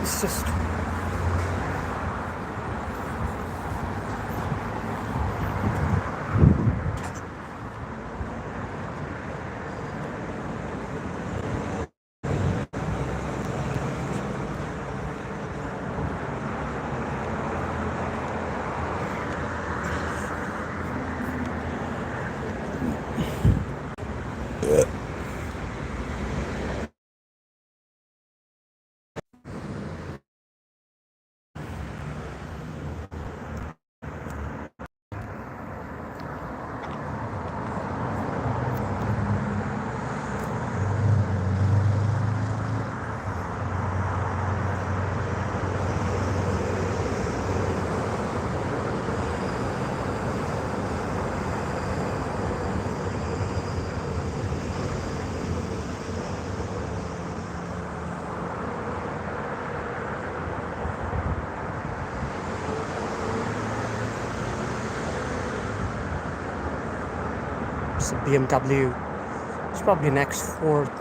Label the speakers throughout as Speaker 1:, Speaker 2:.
Speaker 1: It's just it's a BMW. It's probably next fourth.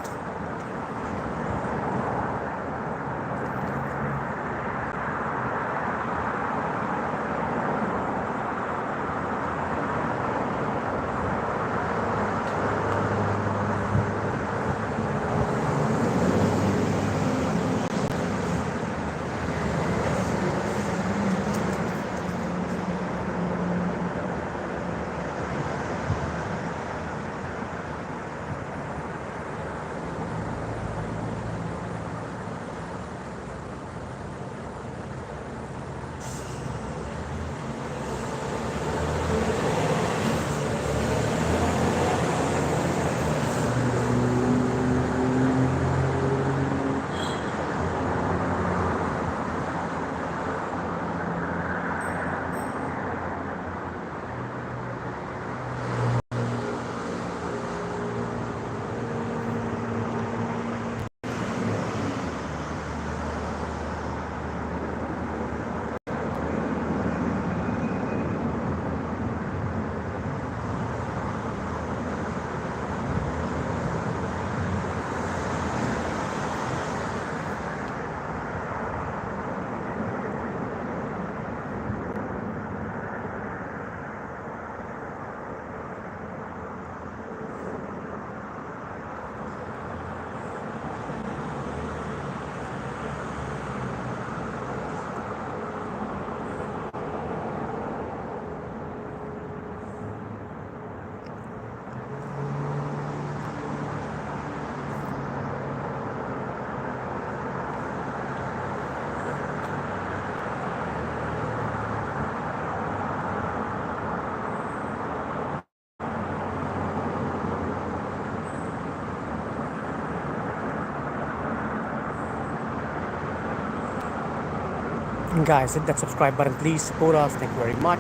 Speaker 1: And guys, hit that subscribe button, please support us. Thank you very much.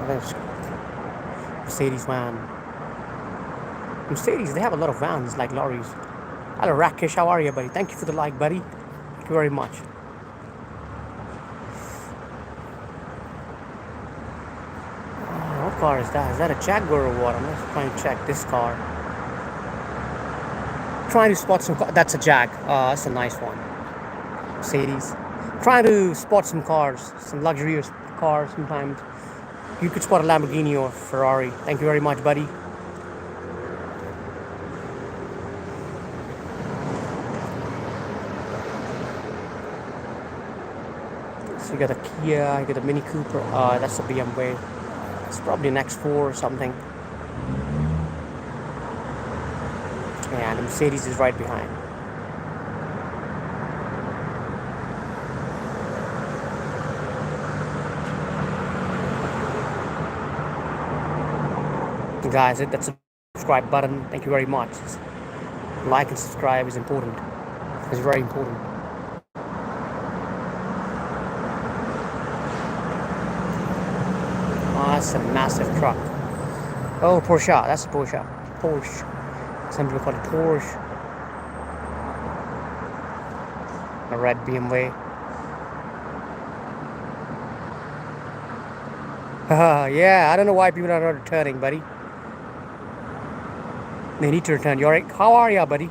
Speaker 1: There's Mercedes, man. Mercedes, they have a lot of vans like lorries. Hello, Rakesh. How are you, buddy? Thank you for the like, buddy. Thank you very much. What car is that? Is that a Jaguar or what? I'm just trying to check this car. Trying to spot some. That's a Jag. That's a nice one. Mercedes. Trying to spot some cars, some luxurious cars. Sometimes you could spot a Lamborghini or Ferrari. Thank you very much, buddy. So you got a Kia, you got a Mini Cooper. That's a BMW. It's probably an X4 or something. And the Mercedes is right behind. Guys, hit that subscribe button. Thank you very much. Like and subscribe is important. It's very important. Oh, that's a massive truck. Oh, Porsche. That's a Porsche. Porsche. Some people call it Porsche. A red BMW. Yeah, I don't know why people are not returning, buddy. They need to return. You alright? How are ya, buddy?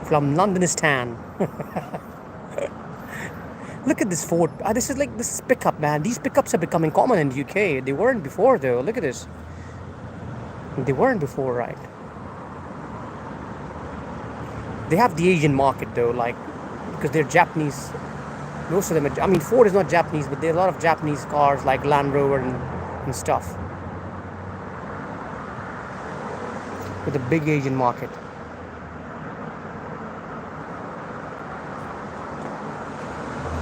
Speaker 1: from Londonistan. Look at this Ford. This is pickup, man. These pickups are becoming common in the UK. They weren't before, though. Look at this. They weren't before, right? They have the Asian market, though, like, because they're Japanese. Most of them are, I mean, Ford is not Japanese, but there are a lot of Japanese cars like Land Rover and stuff. With a big Asian market.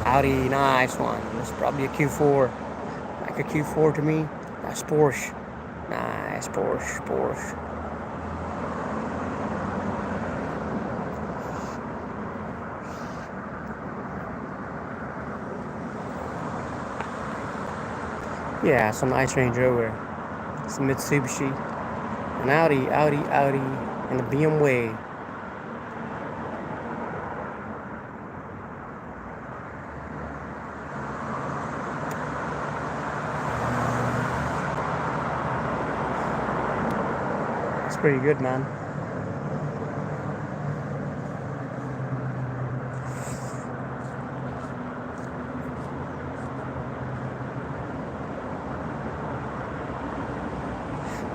Speaker 1: Audi, nice one. It's probably a Q4. Like a Q4 to me. Nice Porsche. Nice Porsche. Yeah, some nice Range Rover. Some Mitsubishi. An Audi, and a BMW. It's pretty good, man.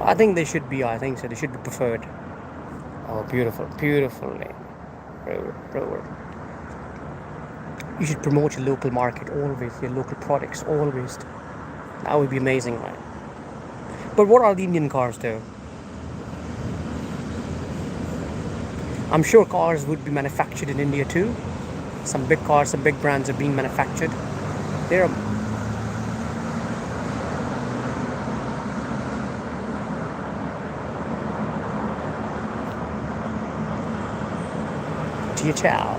Speaker 1: I think they should be. I think so. They should be preferred. Oh, beautiful lane. Rover. You should promote your local market always. Your local products always. That would be amazing, right? But what are the Indian cars, though? I'm sure cars would be manufactured in India too. Some big cars, some big brands are being manufactured. There are DHL.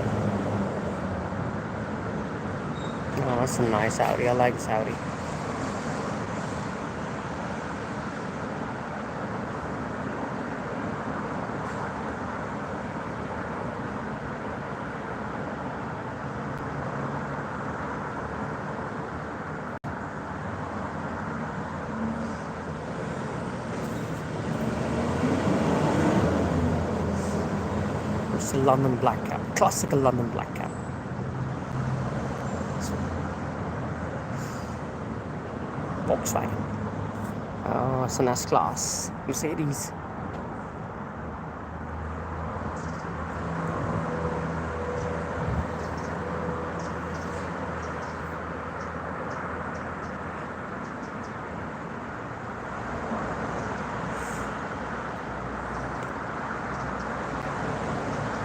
Speaker 1: Oh, that's a nice Audi. I like this Audi. It's a London black cab. Classical London black cab. Volkswagen. Oh, it's an S-Class. Mercedes.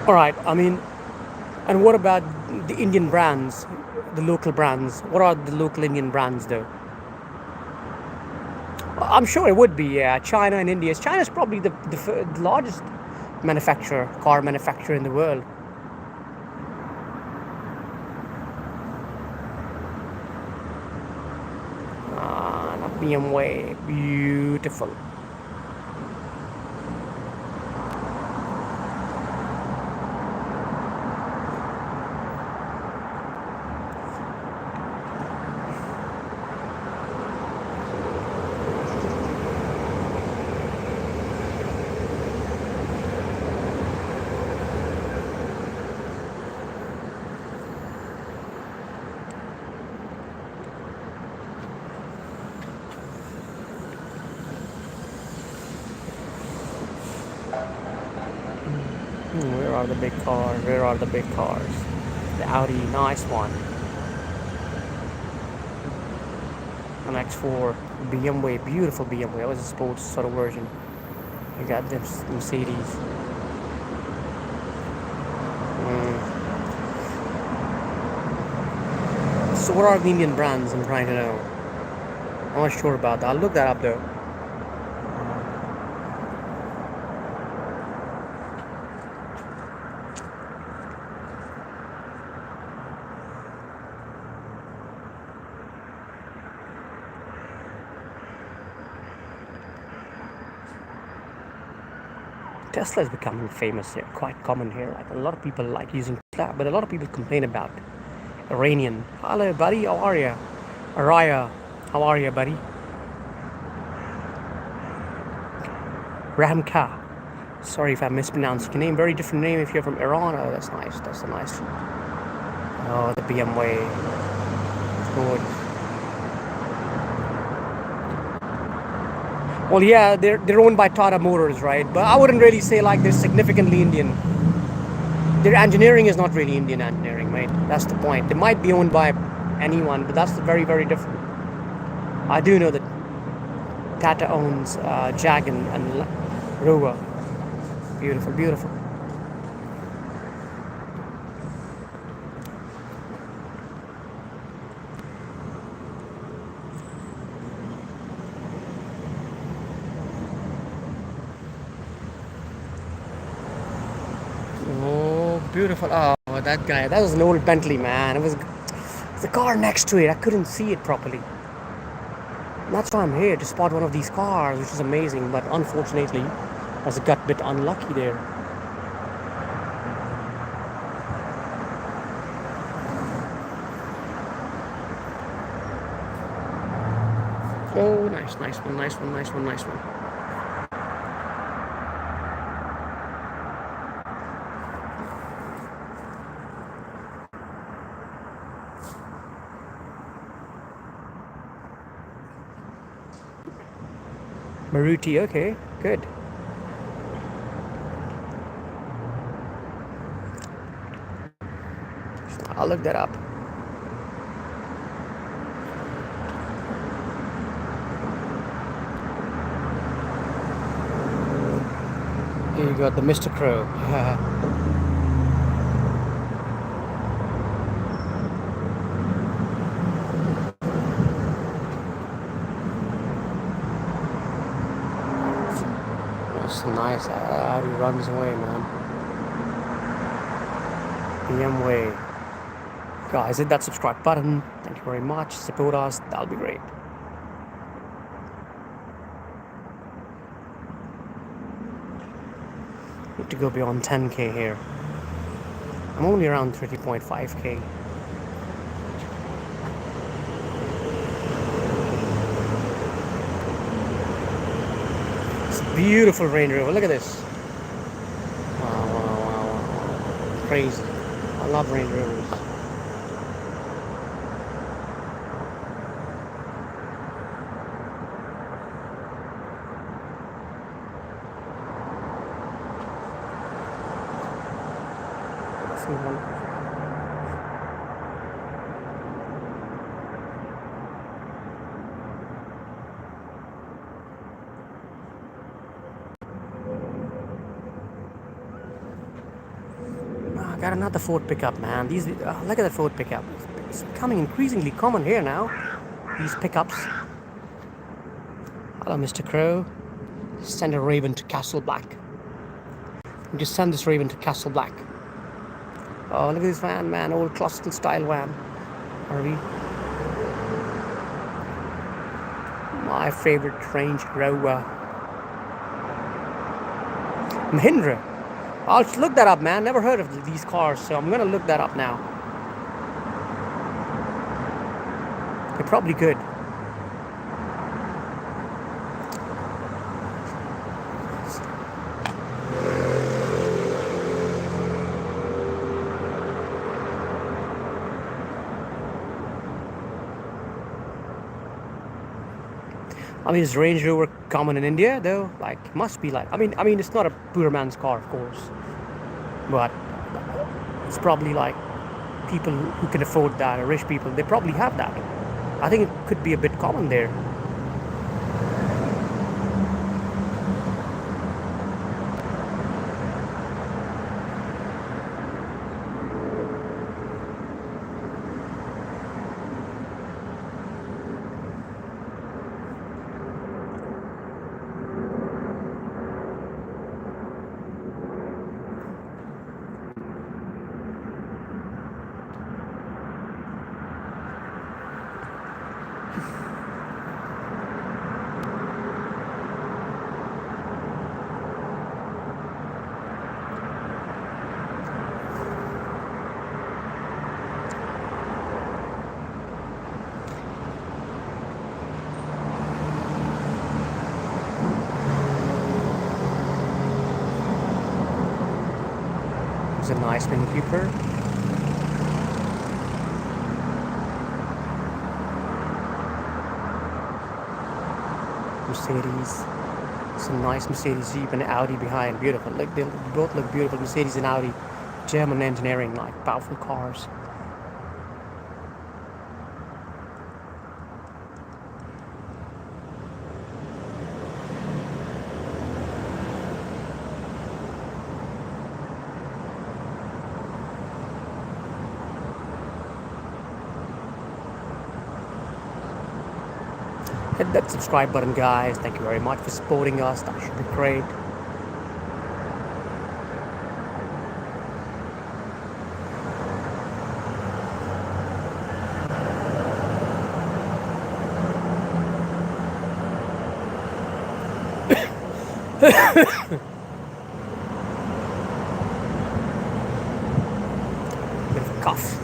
Speaker 1: All right, I mean, and what about the Indian brands, the local brands? What are the local Indian brands, though? I'm sure it would be, yeah. China and India. China's probably the largest car manufacturer in the world. Ah, a BMW, beautiful. Where are the big cars? Where are the big cars? The Audi, nice one. An X4, BMW, beautiful BMW. That was a sports sort of version. You got this Mercedes. So what are the Indian brands? I'm trying to know. I'm not sure about that. I'll look that up though. Tesla is becoming famous here, quite common here. Like a lot of people like using Tesla, but a lot of people complain about Iranian. Hello, buddy. How are you? Araya, how are you, buddy? Ramka. Sorry if I mispronounced your name. Very different name if you're from Iran. Oh, that's nice. That's a nice. Oh, the BMW. Good. Well, yeah, they're owned by Tata Motors, right? But I wouldn't really say like they're significantly Indian. Their engineering is not really Indian engineering, right? That's the point. They might be owned by anyone, but that's very, very different. I do know that Tata owns Jag and Rover. Beautiful, beautiful. Oh, beautiful. Oh, that guy. That was an old Bentley, man. It was the car next to it. I couldn't see it properly. And that's why I'm here to spot one of these cars, which is amazing. But unfortunately, I was a gut bit unlucky there. Oh, nice, nice one, nice one, nice one, nice one. Maruti, okay, good. I'll look that up. Here you got the Mr. Crow. That's nice. How he runs away, man. BMW. Guys, hit that subscribe button. Thank you very much. Support us. That'll be great. Need to go beyond 10k here. I'm only around 30.5k. It's a beautiful Range Rover. Look at this. Wow, wow, wow, wow. Crazy. I love Range Rovers. I got another Ford pickup, man. These look at that Ford pickup. It's becoming increasingly common here now. These pickups. Hello, Mr. Crow. Send a Raven to Castle Black. Just send this Raven to Castle Black. Oh, look at this van, man. Old classical style van. RV. My favorite Range Rover. Mahindra. I'll look that up, man. Never heard of these cars, so I'm gonna look that up now. They're probably good. I mean, is Range Rover common in India though? Like, must be like. I mean, it's not a poor man's car, of course, but it's probably like people who can afford that, or rich people. They probably have that. I think it could be a bit common there. It's a nice Mini Cooper. Mercedes. Some nice Mercedes Jeep and Audi behind. Beautiful. Like they both look beautiful. Mercedes and Audi. German engineering, like powerful cars. Hit that subscribe button, guys. Thank you very much for supporting us. That should be great. Bit of a cough.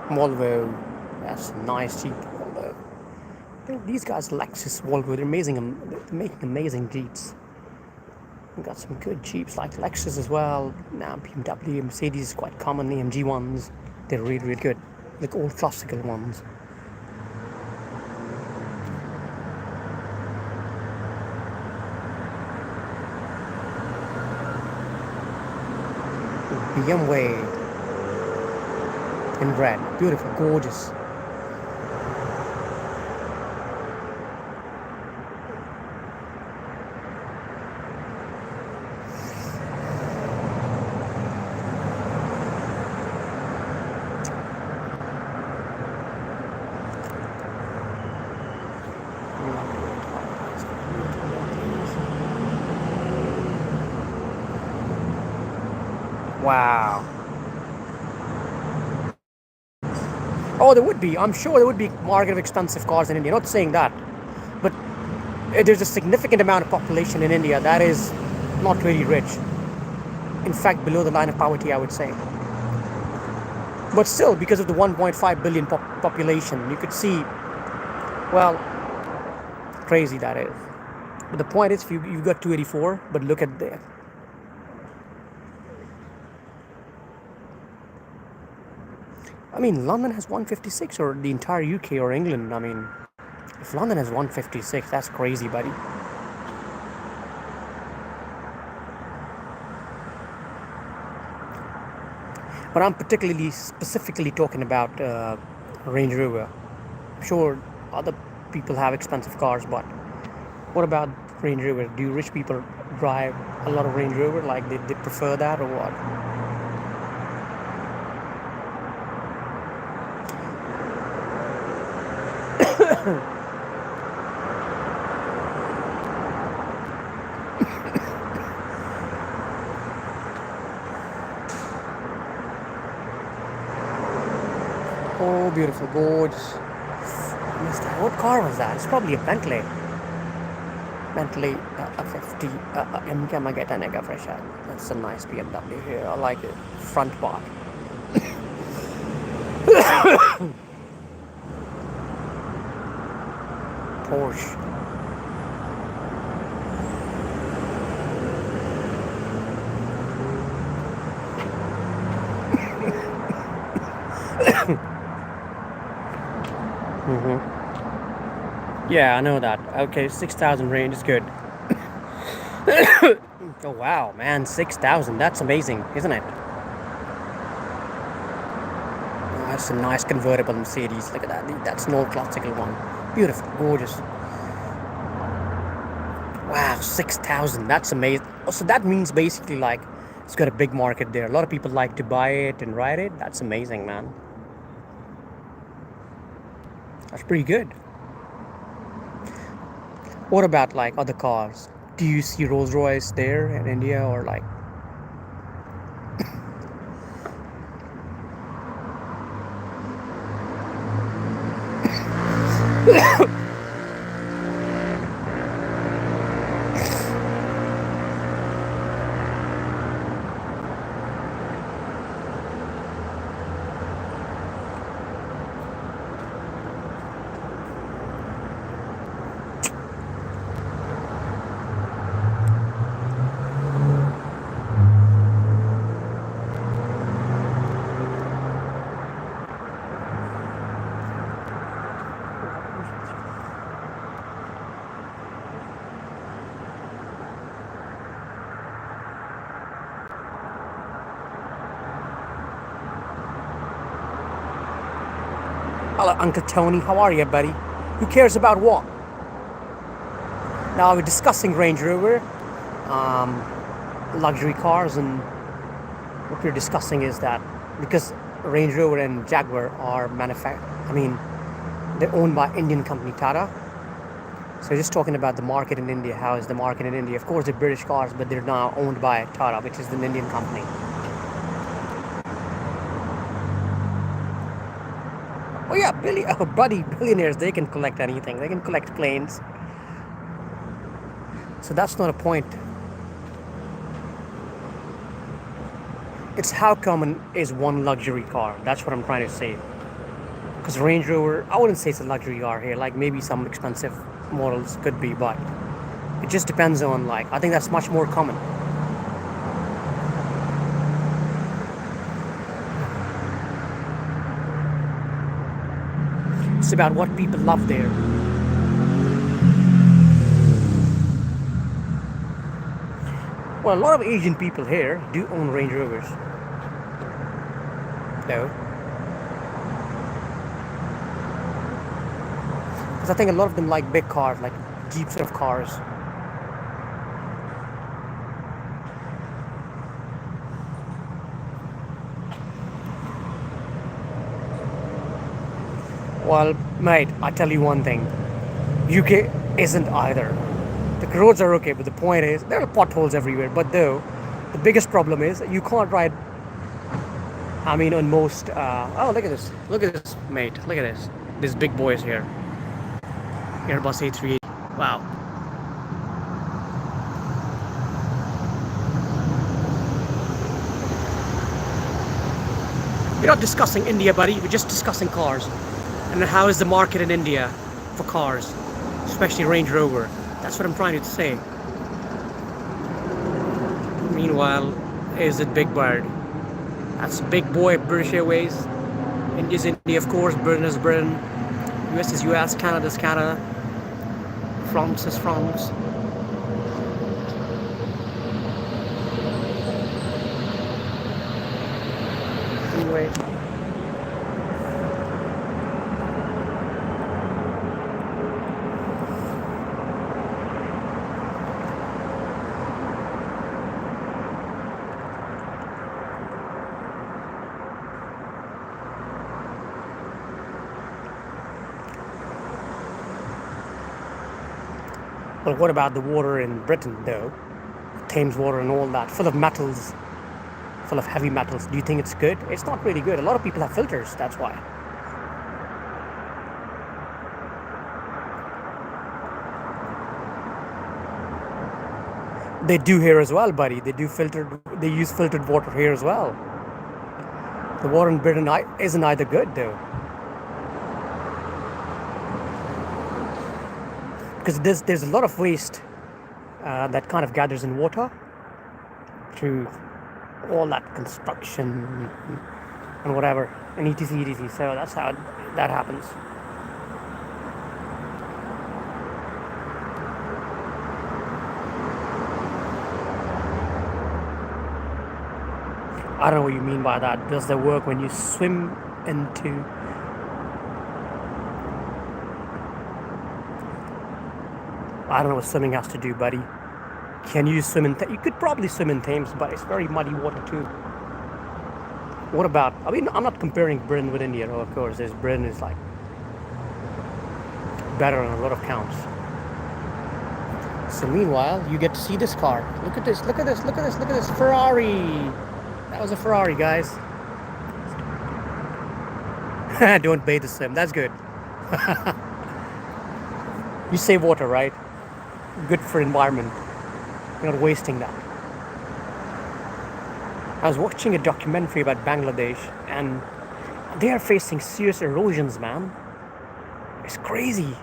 Speaker 1: Volvo. That's a nice Jeep. Volvo. These guys, Lexus, Volvo, they're amazing. They're making amazing Jeeps. We've got some good Jeeps like Lexus as well. Now BMW, Mercedes, quite common. AMG ones. They're really, really good. Like old classical ones. BMW in red. Beautiful, gorgeous. Wow. Oh, there would be. I'm sure there would be market of expensive cars in India. Not saying that, but there's a significant amount of population in India that is not really rich. In fact, below the line of poverty, I would say. But still, because of the 1.5 billion population, you could see, well, crazy that is. But the point is, you've got 284, but look at there. I mean, London has 156, or the entire UK or England. I mean, if London has 156, that's crazy, buddy. But I'm particularly, specifically talking about Range Rover. I'm sure other people have expensive cars, but what about Range Rover? Do rich people drive a lot of Range Rover? Like, they prefer that or what? beautiful, gorgeous. Missed that. What car was that? It's probably a Bentley. Bentley 50 MK Magetanega fresh out. That's a nice BMW here. I like it. Front part. Porsche. Yeah, I know that. Okay, 6,000 range is good. Oh wow, man, 6,000. That's amazing, isn't it? Oh, that's a nice convertible Mercedes. Look at that. That's an old classical one. Beautiful, gorgeous. Wow, 6,000. That's amazing. Oh, so that means basically like it's got a big market there. A lot of people like to buy it and ride it. That's amazing, man. That's pretty good. What about like other cars? Do you see Rolls Royce there in India or like? Hello, Uncle Tony. How are you, buddy? Who cares about what? Now we're discussing Range Rover, luxury cars, and what we're discussing is that because Range Rover and Jaguar are they're owned by Indian company Tata. So just talking about the market in India. How is the market in India? Of course, they're British cars, but they're now owned by Tata, which is an Indian company. Oh yeah, billionaires, they can collect anything. They can collect planes. So that's not a point. It's how common is one luxury car. That's what I'm trying to say. Because Range Rover, I wouldn't say it's a luxury car here. Like maybe some expensive models could be, but it just depends on like, I think that's much more common. It's about what people love there. Well, a lot of Asian people here do own Range Rovers. No. Because I think a lot of them like big cars, like Jeep sort of cars. Well, mate, I tell you one thing. UK isn't either. The roads are okay, but the point is, there are potholes everywhere. But though, the biggest problem is you can't ride. On most. Oh, look at this. Look at this, mate. Look at this. These big boys here. Airbus A380. Wow. We're not discussing India, buddy. We're just discussing cars. And how is the market in India for cars, especially Range Rover. That's what I'm trying to say. Meanwhile, is it Big Bird? That's Big Boy, British Airways. India's India, of course. Britain is Britain. US is US. Canada is Canada. France is France. Anyway. But what about the water in Britain, though? Thames water and all that, full of metals, full of heavy metals. Do you think it's good? It's not really good. A lot of people have filters, that's why. They do here as well, buddy. They do filtered. They use filtered water here as well. The water in Britain isn't either good though, because there's a lot of waste that kind of gathers in water through all that construction and whatever and etc. So that's how that happens. I don't know what you mean by that. Does that work when you swim into... I don't know what swimming has to do, buddy. Can you swim in... You could probably swim in Thames, but it's very muddy water too. What about... I mean, I'm not comparing Britain with India, no, of course. Britain is like better on a lot of counts. So meanwhile, you get to see this car. Look at this, look at this, look at this, look at this. Ferrari! That was a Ferrari, guys. Don't bathe the swim. That's good. You save water, right? Good for environment. You're not wasting that. I was watching a documentary about Bangladesh, and they are facing serious erosions, man. It's crazy.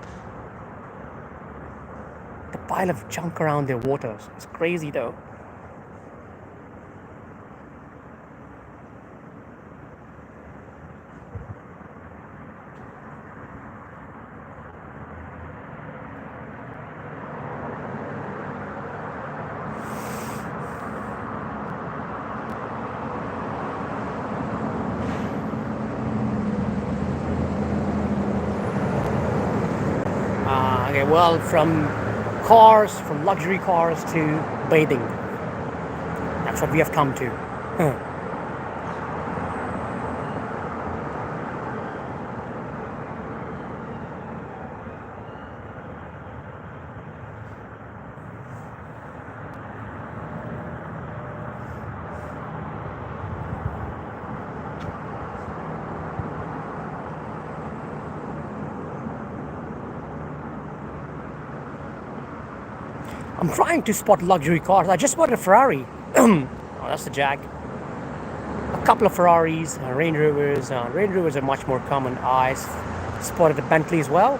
Speaker 1: The pile of junk around their waters. It's crazy, though. Okay, well, from luxury cars to bathing. That's what we have come to. I'm trying to spot luxury cars. I just bought a Ferrari. Oh, that's the Jag. A couple of Ferraris, Range Rovers. Range Rovers are much more common. I spotted a Bentley as well.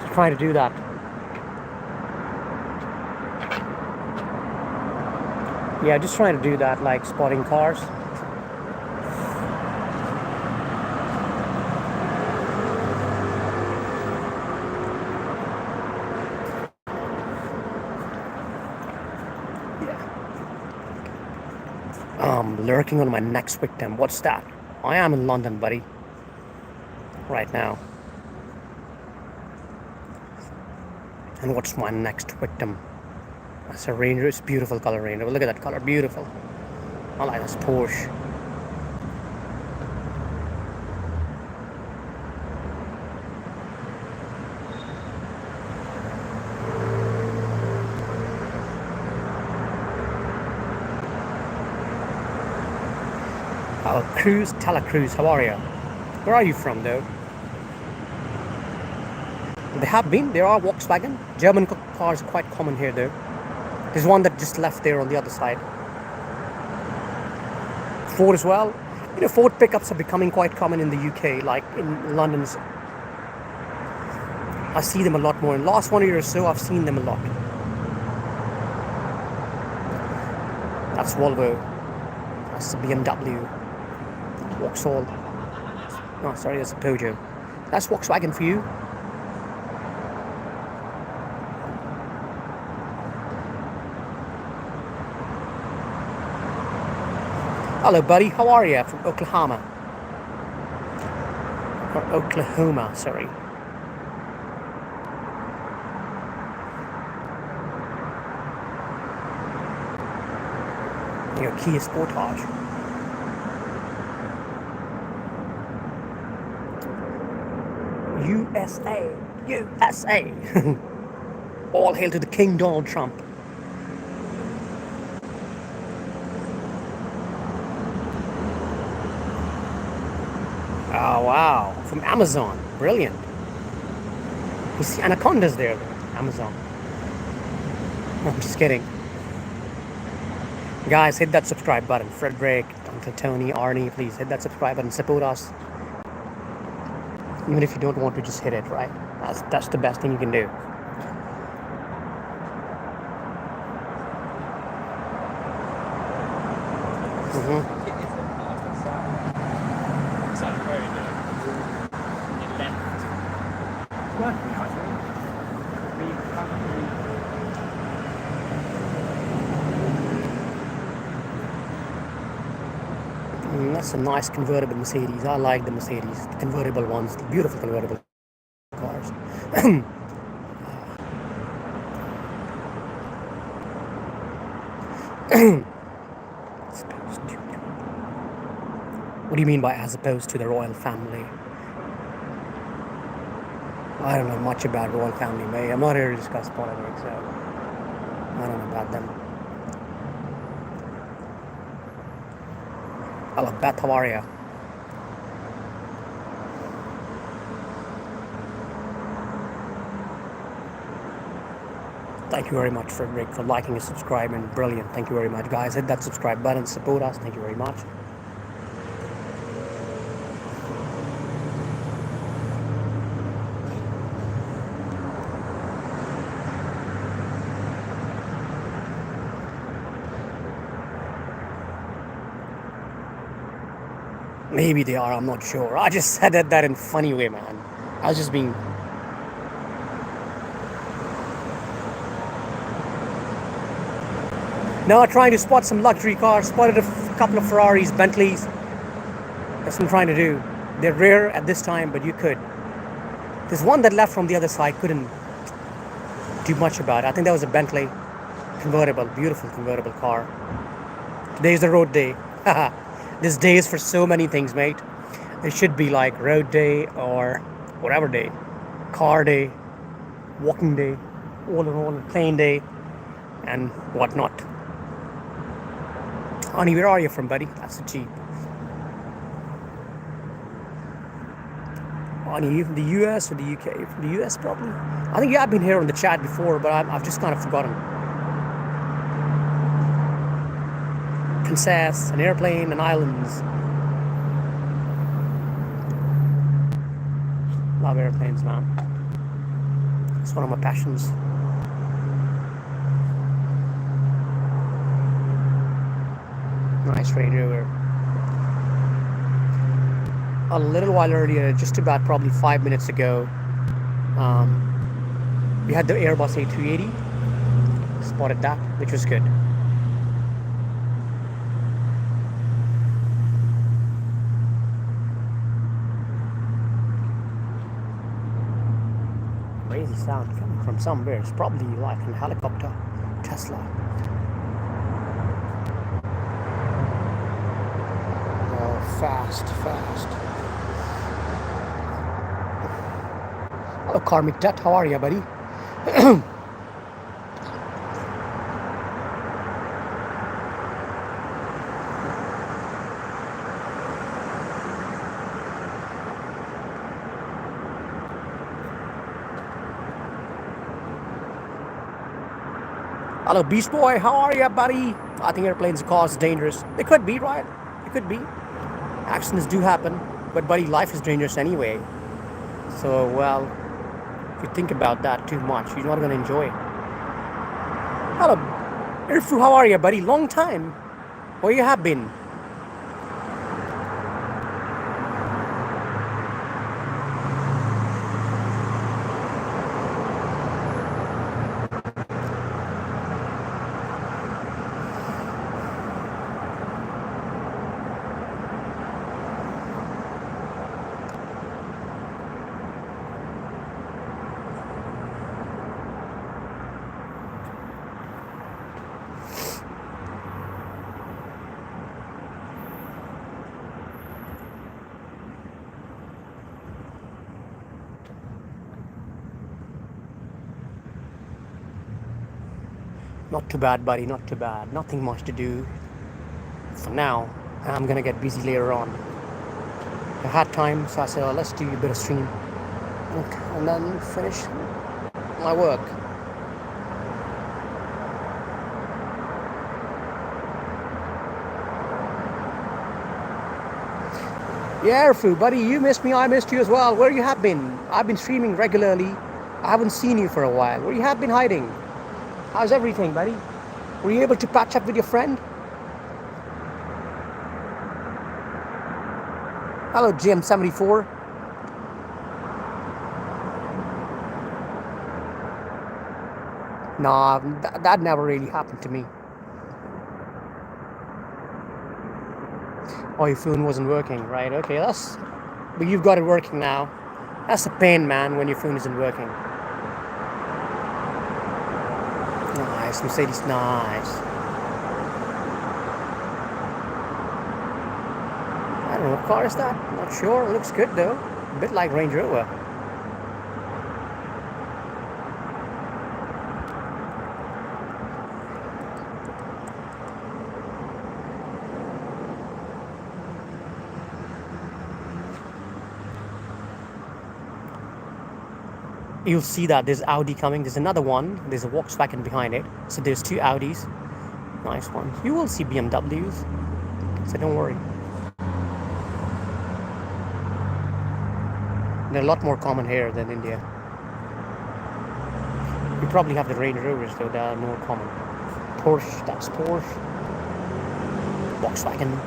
Speaker 1: So trying to do that. Yeah, just trying to do that, like spotting cars. Lurking on my next victim. What's that? I am in London, buddy. Right now. And what's my next victim? That's a Range Rover. It's beautiful color Range Rover. Look at that color. Beautiful. I like this Porsche. Cruz, Cruz, how are you? Where are you from, though? There are Volkswagen. German cars are quite common here, though. There's one that just left there on the other side. Ford as well. You know, Ford pickups are becoming quite common in the UK, like in London's. I see them a lot more. In the last 1 year or so, I've seen them a lot. That's Volvo. That's the BMW. Vauxhall. No, sorry, that's a Peugeot. That's Volkswagen for you. Hello, buddy. How are you? From Oklahoma. Or Oklahoma, sorry. Your Kia Sportage. USA. USA. All hail to the King Donald Trump. Oh, wow. From Amazon. Brilliant. You see anacondas there, Amazon. I'm just kidding. Guys, hit that subscribe button. Frederick, Uncle Tony, Arnie, please hit that subscribe button. Support us. Even if you don't want to, just hit it, right? That's the best thing you can do. Mm-hmm. That's a nice convertible Mercedes. I like the Mercedes, the convertible ones, the beautiful convertible cars. What do you mean by as opposed to the royal family? I don't know much about royal family, mate. I'm not here to discuss politics, so I don't know about them. Hello, Beth, how are you? Thank you very much, Frederick, for liking and subscribing. Brilliant. Thank you very much, guys. Hit that subscribe button. Support us. Thank you very much. Maybe they are. I'm not sure. I just said that in a funny way, man. I was just being... Now trying to spot some luxury cars. Spotted a couple of Ferraris, Bentleys. That's what I'm trying to do. They're rare at this time, but you could. There's one that left from the other side. Couldn't do much about it. I think that was a Bentley convertible. Beautiful convertible car. Today's the road day. This day is for so many things, mate. It should be like road day or whatever day. Car day, walking day, all in all, plane day, and whatnot. Honey, where are you from, buddy? That's the Jeep. Honey, you from the US or the UK? From the US, probably. I think you have been here on the chat before, but I've just kind of forgotten. Princess, an airplane, and islands. Love airplanes, man. It's one of my passions. Nice Range Rover. A little while earlier, just about probably 5 minutes ago, we had the Airbus A380. Spotted that, which was good. Crazy sound coming from somewhere. It's probably like a helicopter. Tesla. Oh, fast. Hello, Karmic Debt. How are you, buddy? Hello, Beast Boy. How are you, buddy? I think airplanes cause dangerous. They could be, right? It could be. Accidents do happen, but buddy, life is dangerous anyway. So, well, if you think about that too much, you're not gonna enjoy it. Hello, Irfu. How are you, buddy? Long time. Where you have been? Not too bad, buddy, not too bad. Nothing much to do for now. I'm gonna get busy later on. I had time, so I said, oh, let's do a bit of stream and then finish my work. Yeah, Fu, buddy, you missed me, I missed you as well. Where you have been? I've been streaming regularly. I haven't seen you for a while. Where you have been hiding? How's everything, buddy? Were you able to patch up with your friend? Hello, Jim74. Nah, that never really happened to me. Oh, your phone wasn't working, right? Okay, but you've got it working now. That's a pain, man, when your phone isn't working. Nice, Mercedes, nice. I don't know what car is that. Not sure. It looks good though. A bit like Range Rover. You'll see that there's Audi coming. There's another one. There's a Volkswagen behind it. So there's two Audis. Nice ones. You will see BMWs. So don't worry. They're a lot more common here than India. You probably have the Range Rovers though, that are more common. Porsche, that's Porsche. Volkswagen.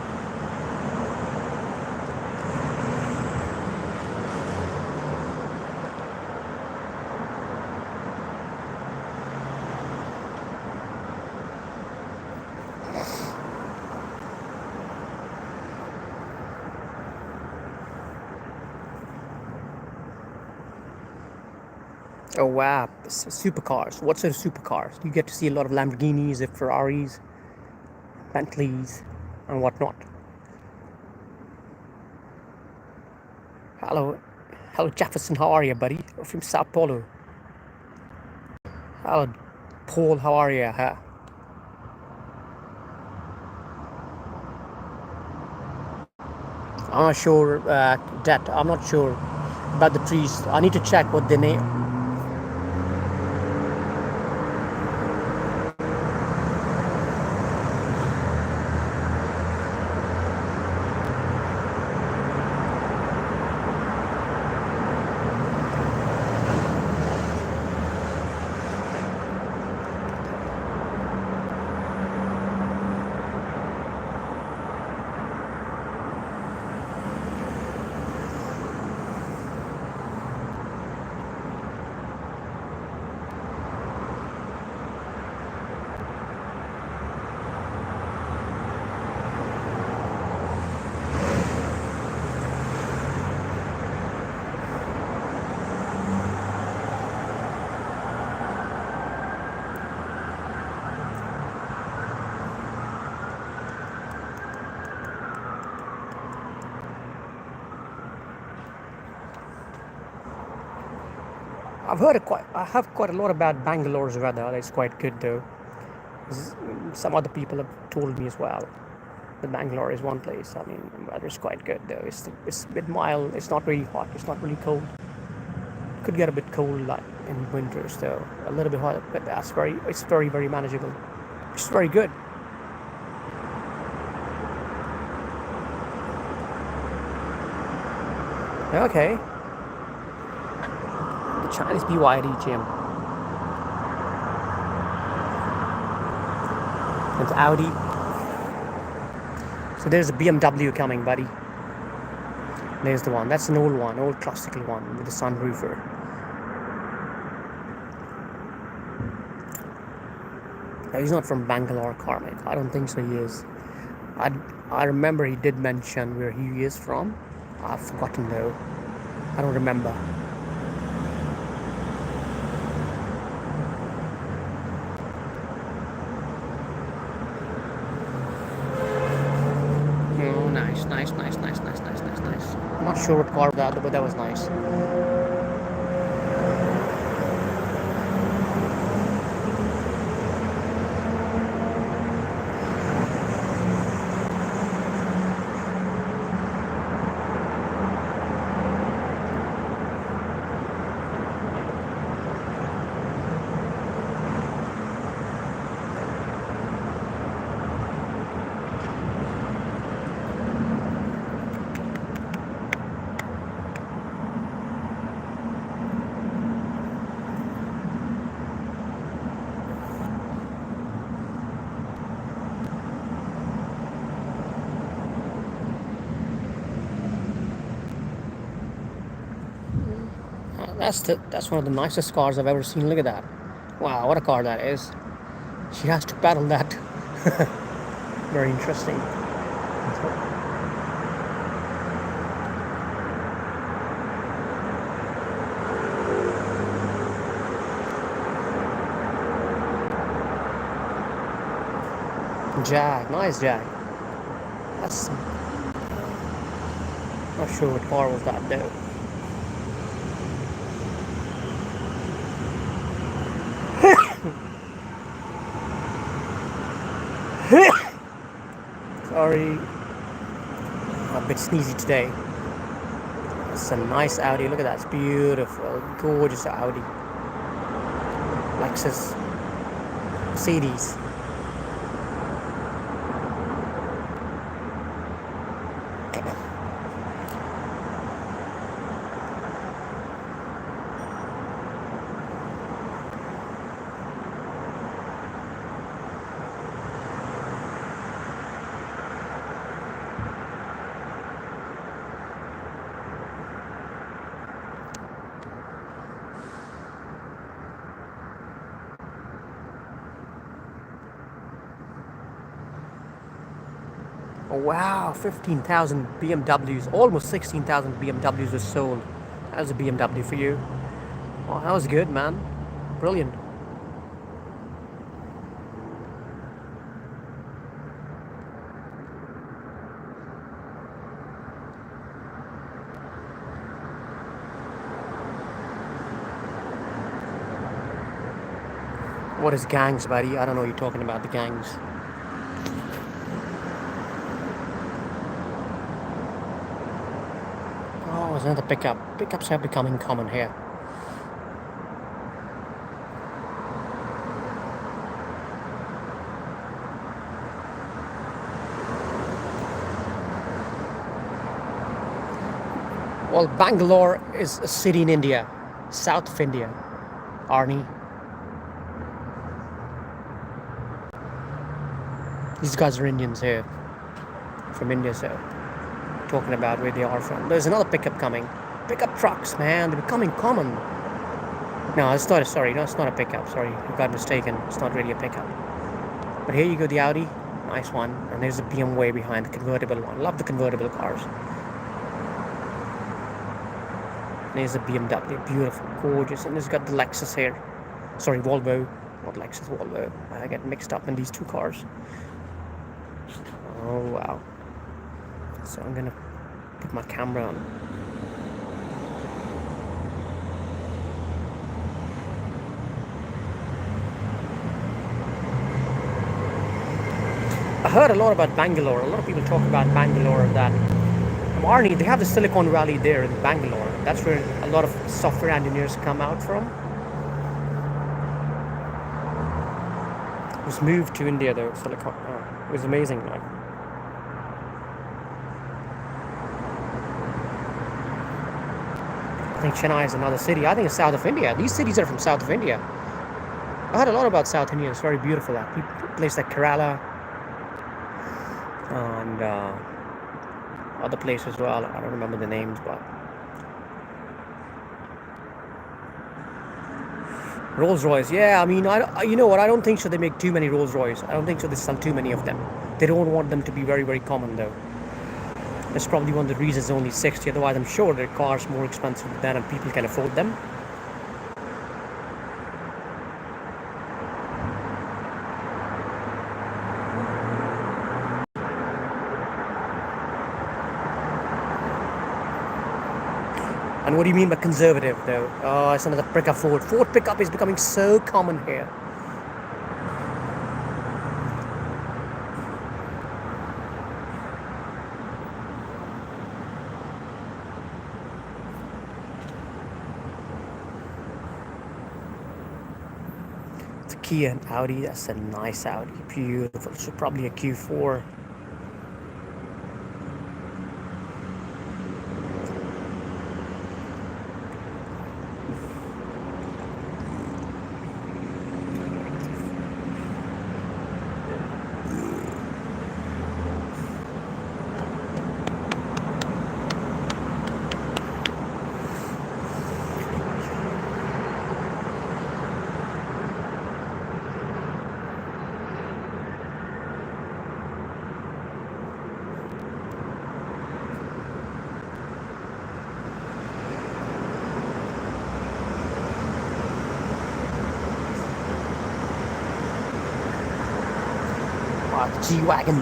Speaker 1: Oh wow, supercars. What sort of supercars? You get to see a lot of Lamborghinis, Ferraris, Bentleys, and whatnot. Hello, Jefferson. How are you, buddy? From Sao Paulo. Hello, Paul. How are you? Huh? I'm not sure. I'm not sure about the trees. I need to check what they name. I have quite a lot about Bangalore's weather. It's quite good though. Some other people have told me as well that Bangalore is one place. I mean, the weather's quite good though. It's a bit mild. It's not really hot. It's not really cold. Could get a bit cold like in winters though. A little bit hot, but it's very manageable. It's very good. Okay. The Chinese BYD gym. It's Audi. So there's a BMW coming, buddy. There's the one. That's an old classical one with the sunroofer. No, he's not from Bangalore, Karmik. I don't think so. He is. I remember he did mention where he is from. I've forgotten though. I don't remember. Oh, nice. I'm not sure what car that, but that was nice. That's one of the nicest cars I've ever seen. Look at that. Wow, what a car that is. She has to pedal that. Very interesting. Jag, nice Jag. That's not sure what car was that though. Sorry, I'm a bit sneezy today. It's a nice Audi. Look at that. It's beautiful, gorgeous Audi. Lexus, Mercedes. Oh, wow, 15,000 BMWs, almost 16,000 BMWs were sold. That was a BMW for you. Oh, that was good, man. Brilliant. What is gangs, buddy? I don't know what you're talking about, the gangs. Oh, there's another pickup. Pickups are becoming common here. Well, Bangalore is a city in India, south of India. Arnie. These guys are Indians here, from India, so talking about where they are from. There's another pickup coming. Pickup trucks, man, they're becoming common. No, it's not. Sorry, no, it's not a pickup. Sorry, you got mistaken. It's not really a pickup. But here you go, the Audi, nice one, and there's a BMW behind, the convertible one. Love the convertible cars. And there's a BMW, beautiful, gorgeous, and it's got the Lexus here. Sorry, Volvo, not Lexus, Volvo. I get mixed up in these two cars. Oh wow. So I'm gonna put my camera on. I heard a lot about Bangalore. A lot of people talk about Bangalore, that Arnie, they have the Silicon Valley there in Bangalore. That's where a lot of software engineers come out from. It was moved to India though, Silicon. It was amazing, like. I think Chennai is another city. I think it's south of India. These cities are from south of India. I heard a lot about South India. It's very beautiful. A place like Kerala and other places as well. I don't remember the names, but Rolls Royce. Yeah, I mean, you know what? I don't think so. They make too many Rolls Royce. I don't think so. They sell too many of them. They don't want them to be very, very common though. That's probably one of the reasons only 60. Otherwise, I'm sure their cars more expensive than that, and people can afford them. And what do you mean by conservative, though? Oh, it's another pickup Ford. Ford pickup is becoming so common here. It's a Kia and Audi. That's a nice Audi. Beautiful. So probably a Q4. The G-Wagon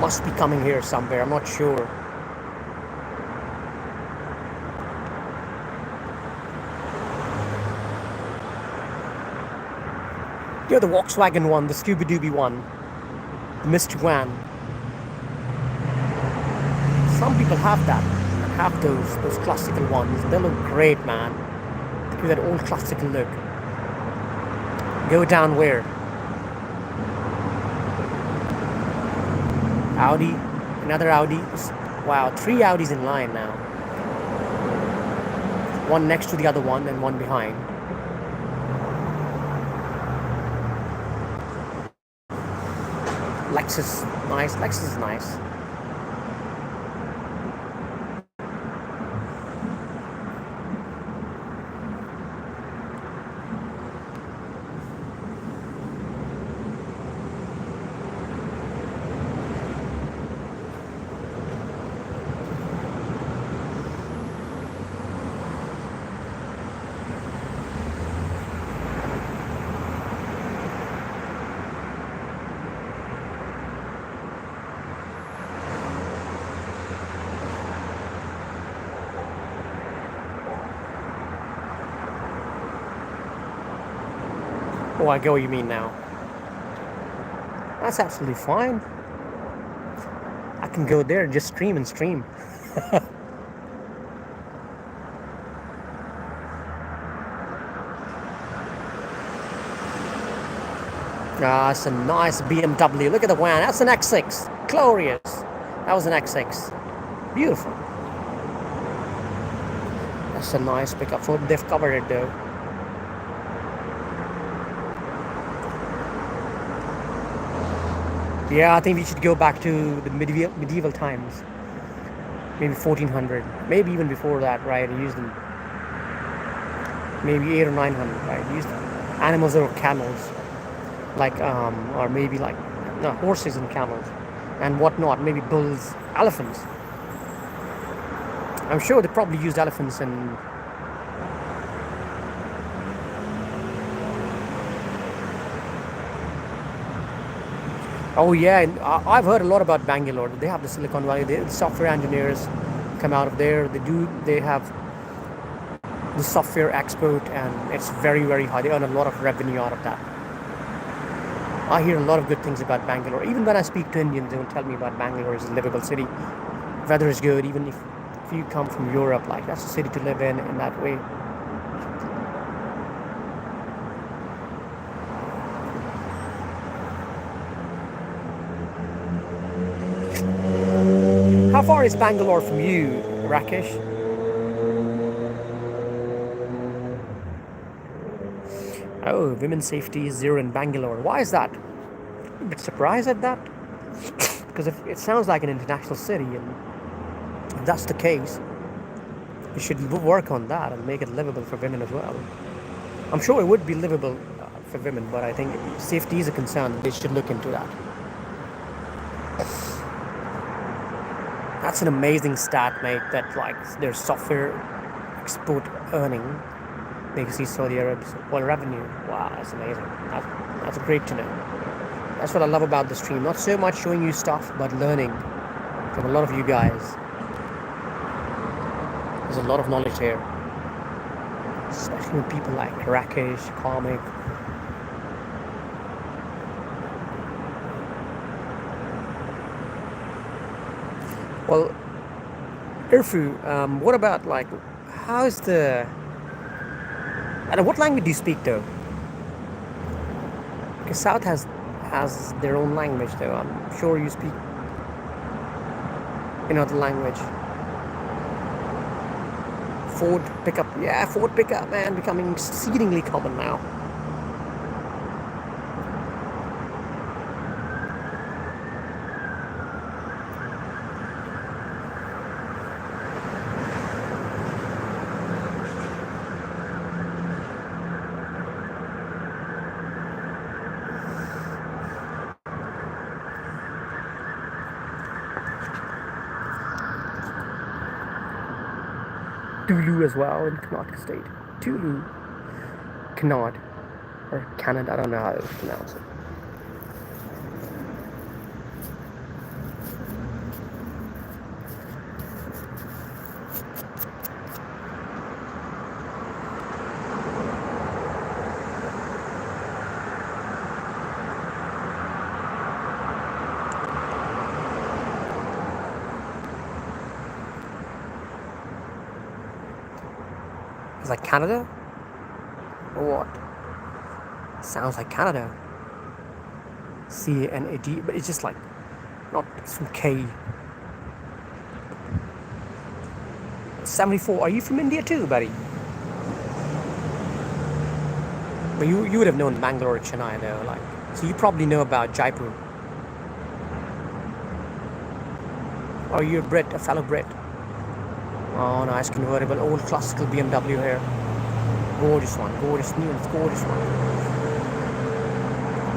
Speaker 1: must be coming here somewhere, I'm not sure. Yeah, the Volkswagen one, the Scooby-Dooby one, the Mr. Van. Some people have that, have those classical ones. They look great, man. They give that old classical look. Go down where? Audi, another Audi. Wow, 3 Audis in line now. One next to the other one and one behind. Lexus, nice. Lexus is nice. Oh, I get what you mean now. That's absolutely fine. I can go there and just stream and stream. Ah, it's a nice BMW. Look at the van. That's an X6. Glorious. That was an X6. Beautiful. That's a nice pickup. So they've covered it though. Yeah, I think we should go back to the medieval times. Maybe 1400. Maybe even before that, right? Use them. Maybe 800 or 900, right? Use animals or camels. Like, or maybe like, no, horses and camels. And whatnot. Maybe bulls, elephants. I'm sure they probably used elephants and... Oh yeah, I've heard a lot about Bangalore. They have the Silicon Valley. The software engineers come out of there. They have the software export, and it's very, very high. They earn a lot of revenue out of that. I hear a lot of good things about Bangalore. Even when I speak to Indians, they will tell me about Bangalore is a livable city. Weather is good. Even if you come from Europe, like that's a city to live in that way. How far is Bangalore from you, Rakesh? Oh, women's safety is zero in Bangalore. Why is that? I'm a bit surprised at that. Because if it sounds like an international city, and if that's the case, we should work on that and make it livable for women as well. I'm sure it would be livable for women, but I think safety is a concern. They should look into that. That's an amazing stat, mate, that like their software export earning makes these Saudi Arabs oil revenue. Wow, that's amazing. That's great to know. That's what I love about the stream. Not so much showing you stuff, but learning from a lot of you guys. There's a lot of knowledge here. Especially with people like Rakesh, Comic. Well, Irfu, what about like, how's the... And what language do you speak though? Because South has their own language though. I'm sure you speak another language. Ford pickup, yeah, Ford pickup, man, becoming exceedingly common now. Tulu as well in Connaught State. Tulu. Connaught. Or Canada, I don't know how to pronounce it. It's like Canada? Or what? Sounds like Canada. CANAD, but it's just like, not some K. 74. Are you from India too, buddy? But you would have known Bangalore or Chennai though, like, so you probably know about Jaipur. Or you're a Brit, a fellow Brit. Oh, nice convertible, old classical BMW here. Gorgeous one, gorgeous, new, gorgeous one.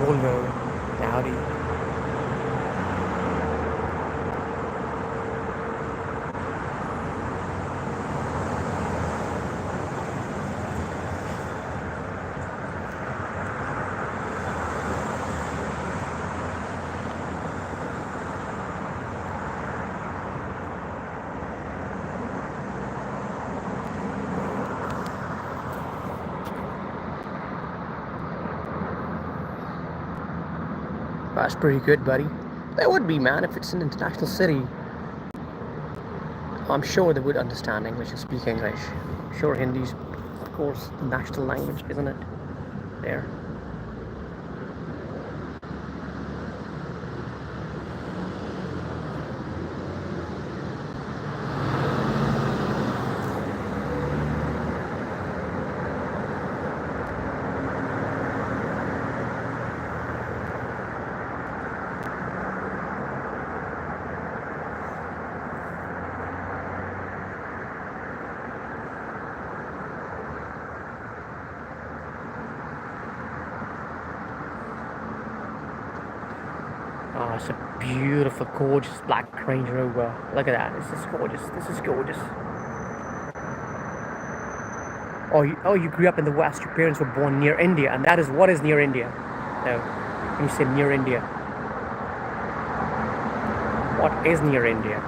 Speaker 1: Volvo, Audi. That's pretty good, buddy. That would be, man, if it's an international city. I'm sure they would understand English and speak English. I'm sure Hindi's, of course, the national language, isn't it? There. Oh, it's a beautiful, gorgeous black Range Rover. Look at that. This is gorgeous. This is gorgeous. Oh, you grew up in the West. Your parents were born near India, and that is what is near India? No, when you say near India, what is near India?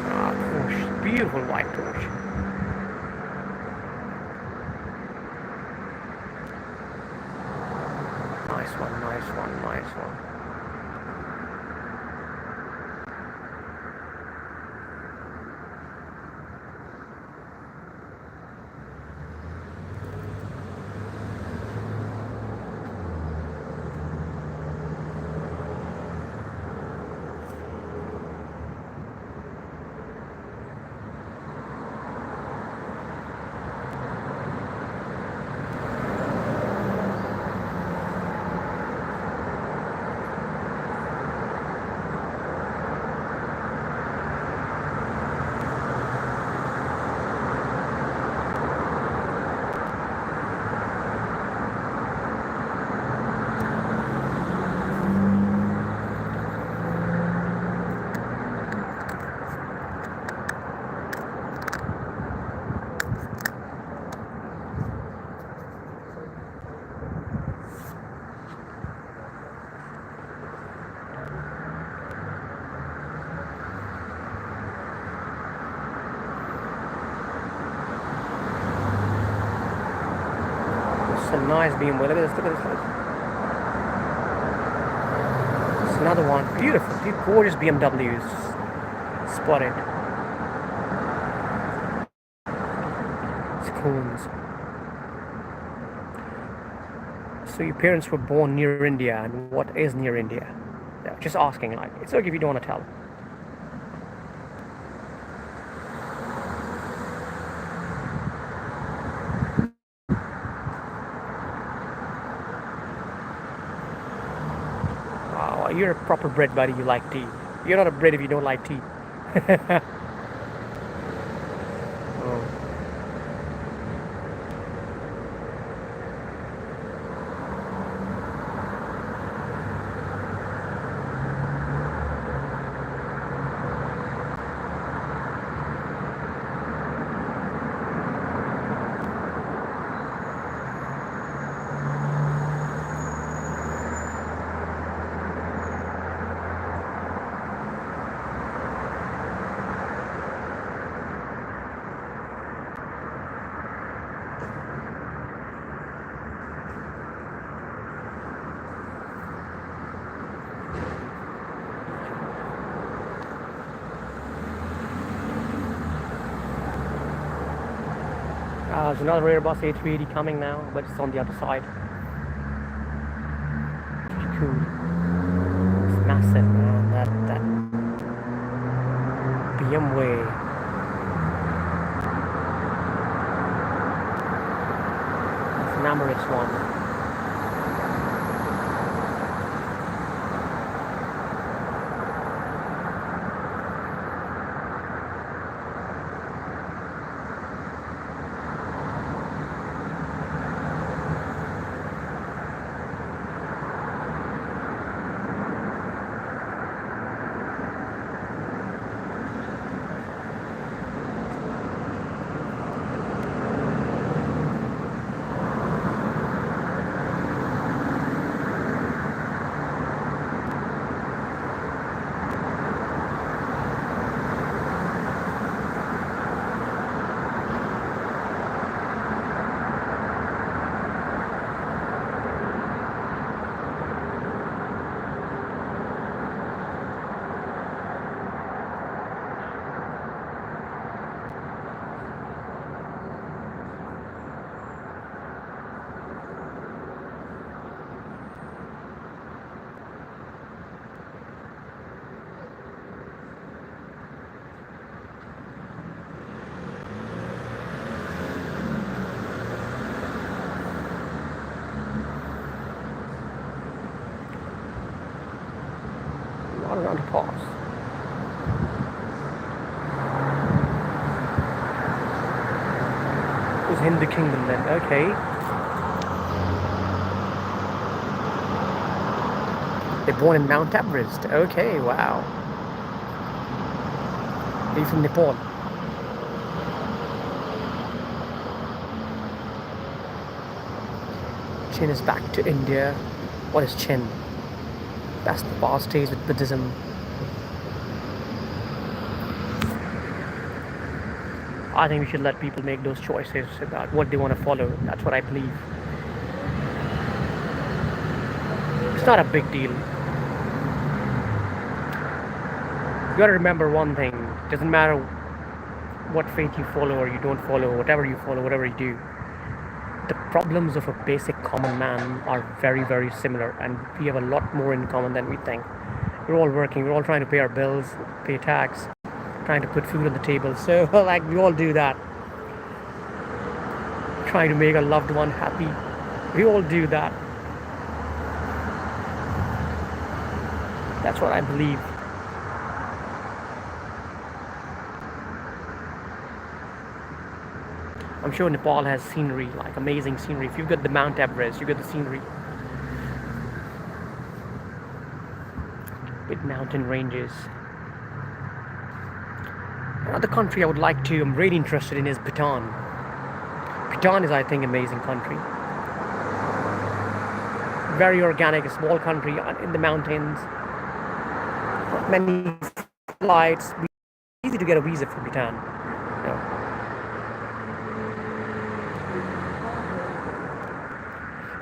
Speaker 1: Ah, Porsche, beautiful white Porsche. Nice one, nice one, nice one. It's a nice BMW. Look at this, look at this. Look. It's another one. Beautiful, gorgeous BMWs. Spotted. It's cones. So your parents were born near India, and what is near India? Yeah, just asking, like, it's okay if you don't want to tell. Wow, you're a proper Brit, buddy. You like tea. You're not a Brit if you don't like tea. Oh. There's another Airbus A380 coming now, but it's on the other side. Pretty cool. It's massive, man. That BMW. It's an Emirates one. Not an underpass. It was Hindu Kingdom then, okay. They're born in Mount Everest, okay, wow. Are you from Nepal? Chin is back to India. What is Chin? That's the past days with Buddhism. I think we should let people make those choices about what they want to follow. That's what I believe. It's not a big deal. You gotta remember one thing. It doesn't matter what faith you follow or you don't follow, whatever you follow, whatever you do. The problems of a basic common man are very, very similar, and we have a lot more in common than we think. We're all working, we're all trying to pay our bills, pay tax, trying to put food on the table. So, like, we all do that. Trying to make a loved one happy. We all do that. That's what I believe. I'm sure Nepal has scenery, like amazing scenery. If you've got the Mount Everest, you've got the scenery. With mountain ranges. Another country I would like to, I'm really interested in is Bhutan. Bhutan is, I think, an amazing country. Very organic, a small country in the mountains. Not many flights. Easy to get a visa for Bhutan. You know.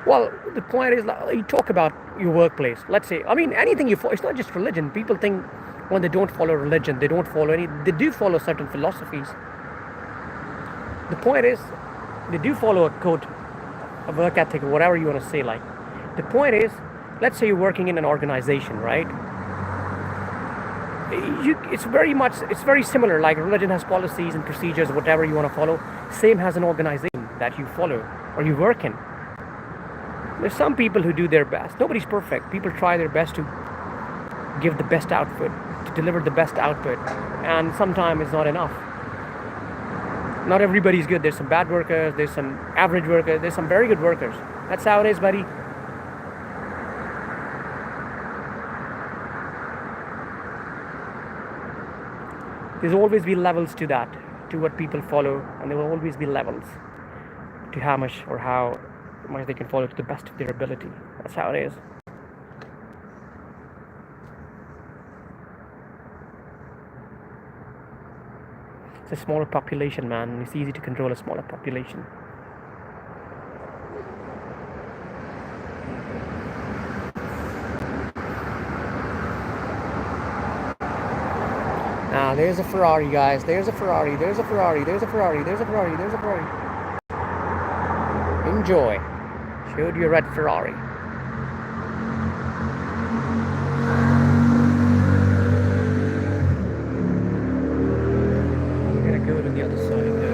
Speaker 1: Well, the point is, like, you talk about your workplace. Let's say, I mean, anything you follow, it's not just religion. People think when they don't follow religion, they don't follow any, they do follow certain philosophies. The point is, they do follow a code, a work ethic, or whatever you want to say. Like, the point is, let's say you're working in an organization, right? It's very similar. Like, religion has policies and procedures, whatever you want to follow. Same has an organization that you follow or you work in. There's some people who do their best. Nobody's perfect. People try their best to give the best output, to deliver the best output, and sometimes it's not enough. Not everybody's good. There's some bad workers, there's some average workers, there's some very good workers. That's how it is, buddy. There's always be levels to that, to what people follow, and there will always be levels to how much they can follow to the best of their ability. That's how it is. It's a smaller population, man. It's easy to control a smaller population. There's a Ferrari, guys. There's a Ferrari. There's a Ferrari. There's a Ferrari. There's a Ferrari. There's a Ferrari. enjoy. Showed you a red Ferrari. We're gonna go to the other side now.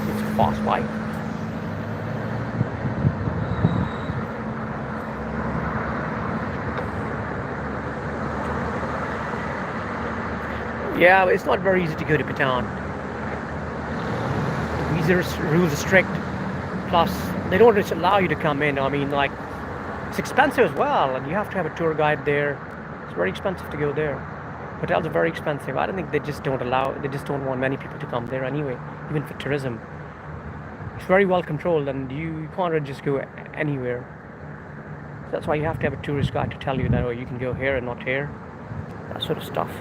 Speaker 1: It's a fast bike. Yeah, it's not very easy to go to Bhutan. The visa rules are strict. Plus, they don't just allow you to come in. I mean, like, it's expensive as well, and you have to have a tour guide there. It's very expensive to go there. Hotels are very expensive. I don't think they just don't want many people to come there anyway, even for tourism. It's very well controlled, and you can't really just go anywhere. That's why you have to have a tourist guide to tell you that, oh, you can go here and not here. That sort of stuff.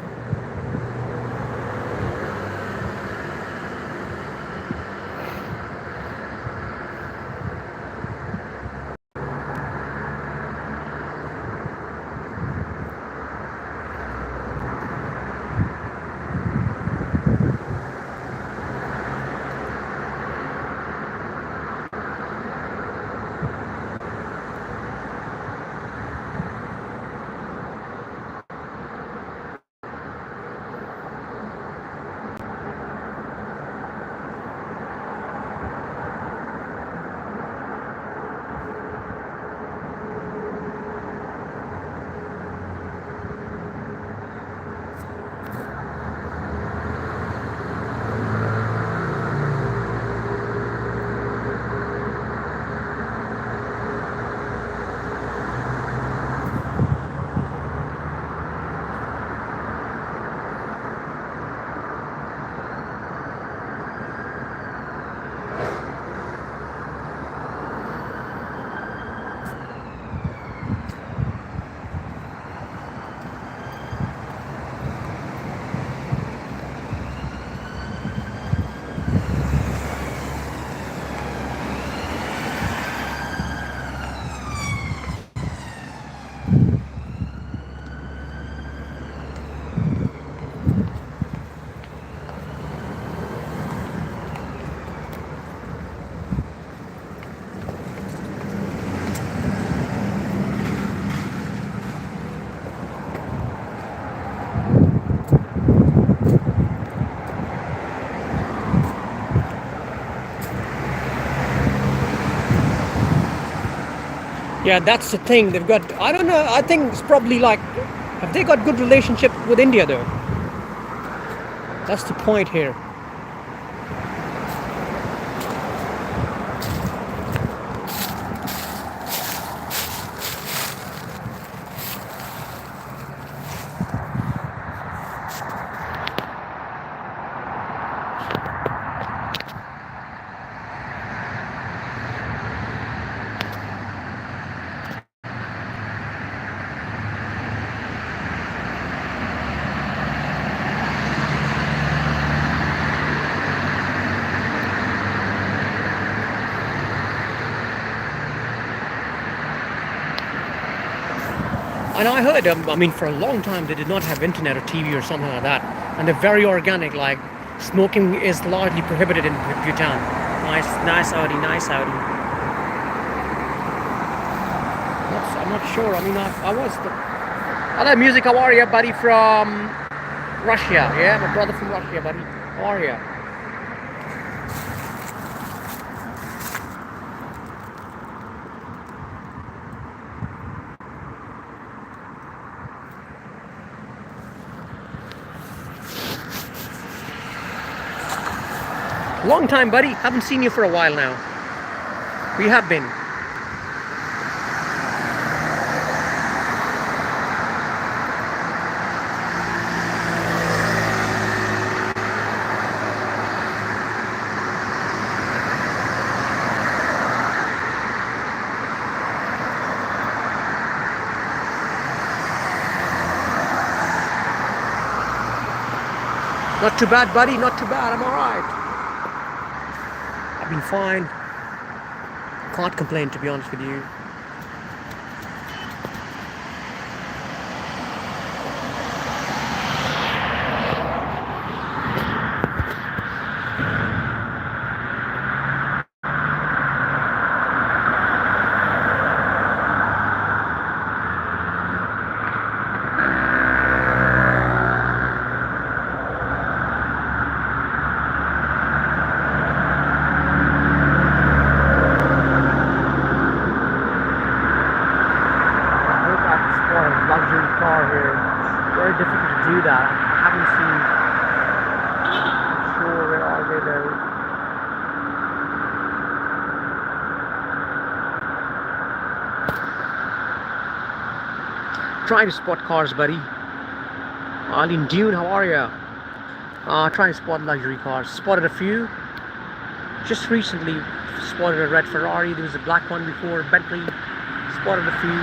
Speaker 1: Yeah, that's the thing. They've got, I don't know, I think it's probably like, have they got good relationship with India though? That's the point here. And I heard, I mean, for a long time they did not have internet or TV or something like that. And they're very organic, like smoking is largely prohibited in Bhutan. Nice Audi, nice Audi. I'm not sure, I mean, I was the... Hello music, how are you, buddy, from Russia? Yeah, my brother from Russia, buddy. How are you? Long time, buddy. Haven't seen you for a while now. We have been. Not too bad, buddy. Not too bad. I'm all right. I've been fine. Can't complain, to be honest with you. Luxury car here. Very difficult to do that. I haven't seen. Sure, where are they though? Trying to spot cars, buddy. Arlene Dune, how are you? Trying to spot luxury cars. Spotted a few. Just recently spotted a red Ferrari. There was a black one before. Bentley. Spotted a few.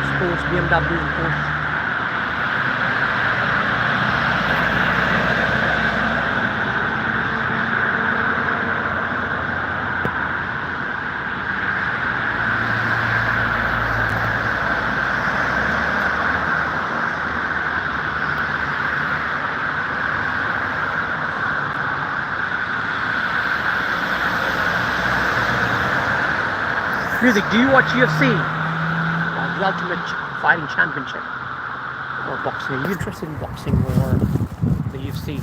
Speaker 1: Sports, BMW, and Porsche. Music, do you watch UFC? The Ultimate Fighting Championship or boxing? Are you interested in boxing or the UFC?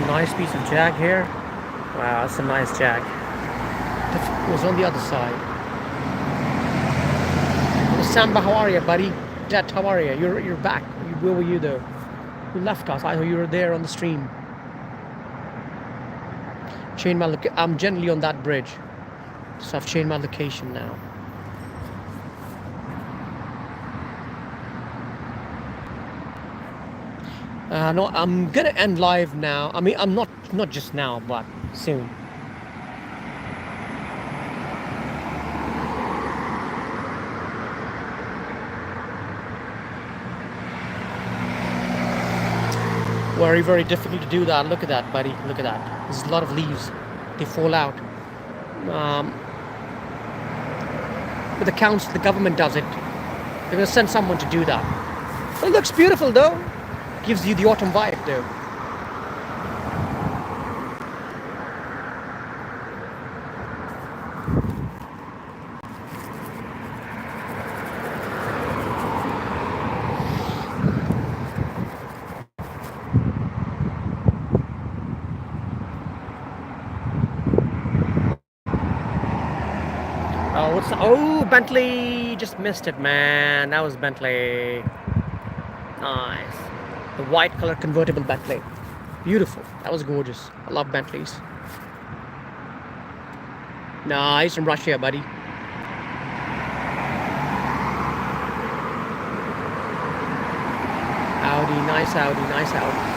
Speaker 1: Nice piece of jag here. Wow, that's a nice jag. It was on the other side. Samba, how are you, buddy? Jet, how are you? You're back. Where were you though? You left us. I thought you were there on the stream. Change my location. I'm generally on that bridge, so I've changed my location now. No, I'm gonna end live now. I mean, I'm not just now, but soon. Very, very difficult to do that. Look at that, buddy. Look at that. There's a lot of leaves. They fall out. But the council, the government does it. They're gonna send someone to do that. It looks beautiful, though. Gives you the autumn vibe though. Oh, what's the, oh, Bentley, just missed it, man. That was Bentley. Nice. The white color convertible Bentley. Beautiful. That was gorgeous. I love Bentleys. Nah, he's from Russia, buddy. Audi, nice Audi, nice Audi.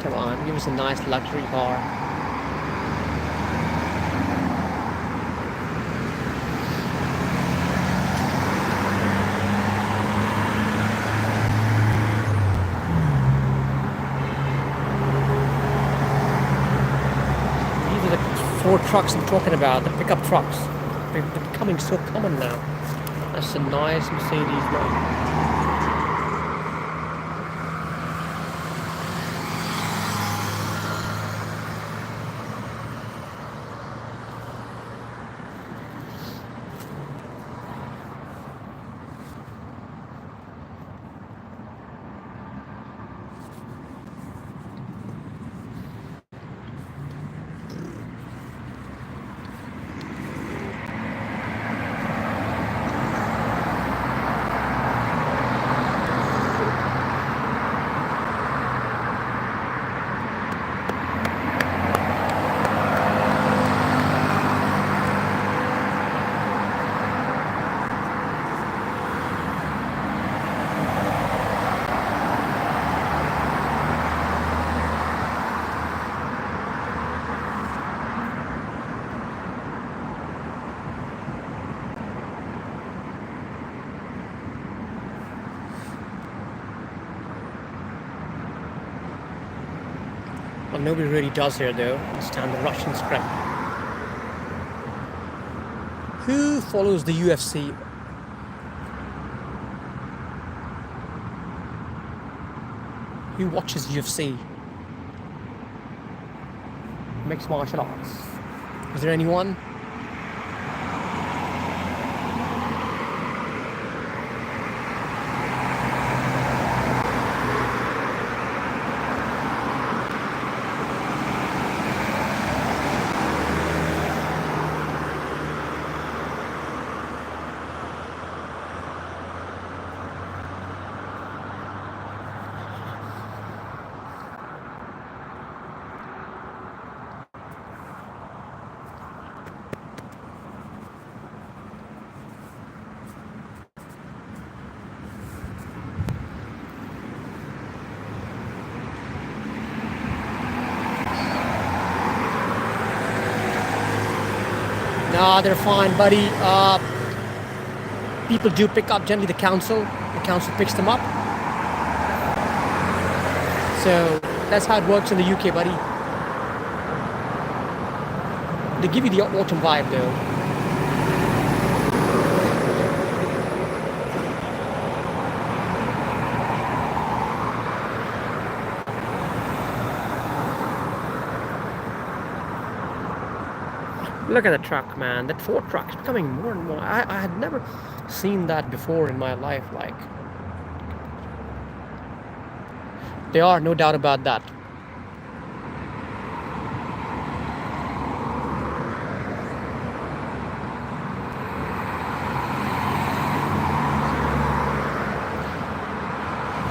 Speaker 1: Come on, give us a nice luxury car. These are the 4 trucks I'm talking about, the pickup trucks. They're becoming so common now. That's a nice Mercedes now. Nobody really does here though. Understand the Russian script. Who follows the UFC? Who watches UFC? Mixed martial arts. Is there anyone? Nah, they're fine, buddy. People do pick up generally the council. The council picks them up. So that's how it works in the UK, buddy. They give you the autumn vibe though. Look at the truck, man. That Ford truck is becoming more and more. I had never seen that before in my life. Like, they are, no doubt about that.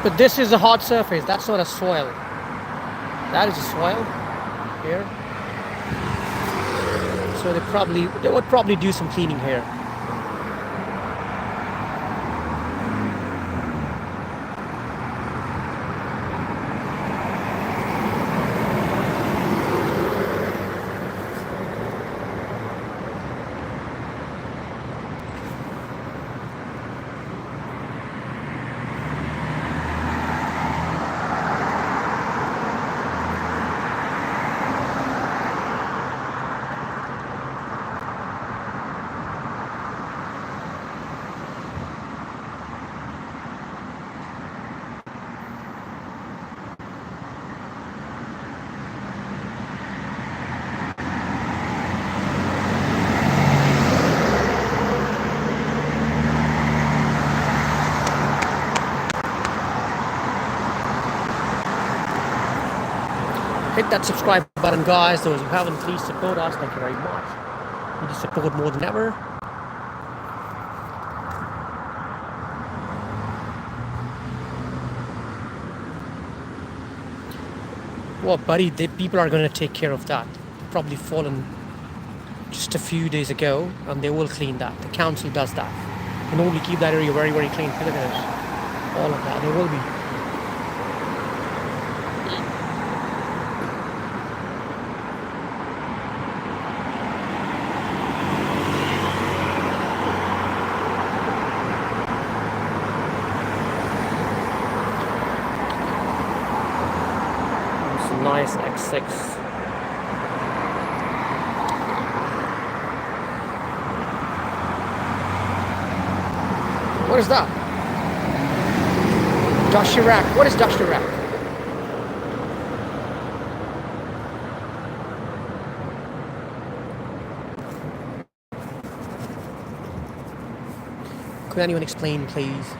Speaker 1: But this is a hard surface. That's not a soil. That is a soil here. So they would probably do some cleaning here. Hit that subscribe button, guys. Those who haven't, please support us. Thank you very much. We need support more than ever. Well, buddy, people are going to take care of that. They've probably fallen just a few days ago, and they will clean that. The council does that. They normally keep that area very, very clean. Look at this. All of that. They will be. Nice X6. What is that? Dusty rack. What is dusty rack? Could anyone explain, please?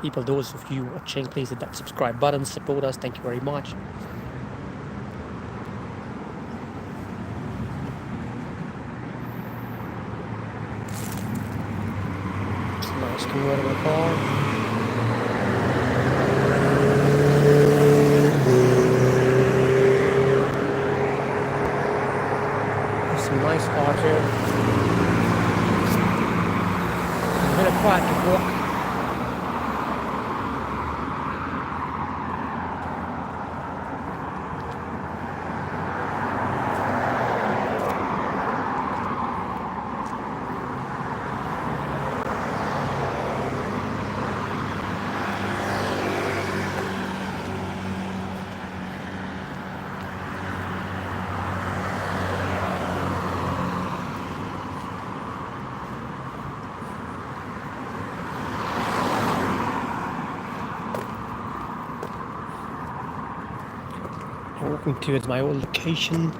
Speaker 1: People, those of you watching, please hit that subscribe button, support us. Thank you very much. convertible car. There's some nice cars here. A bit of quiet to walk. Walking towards my old location.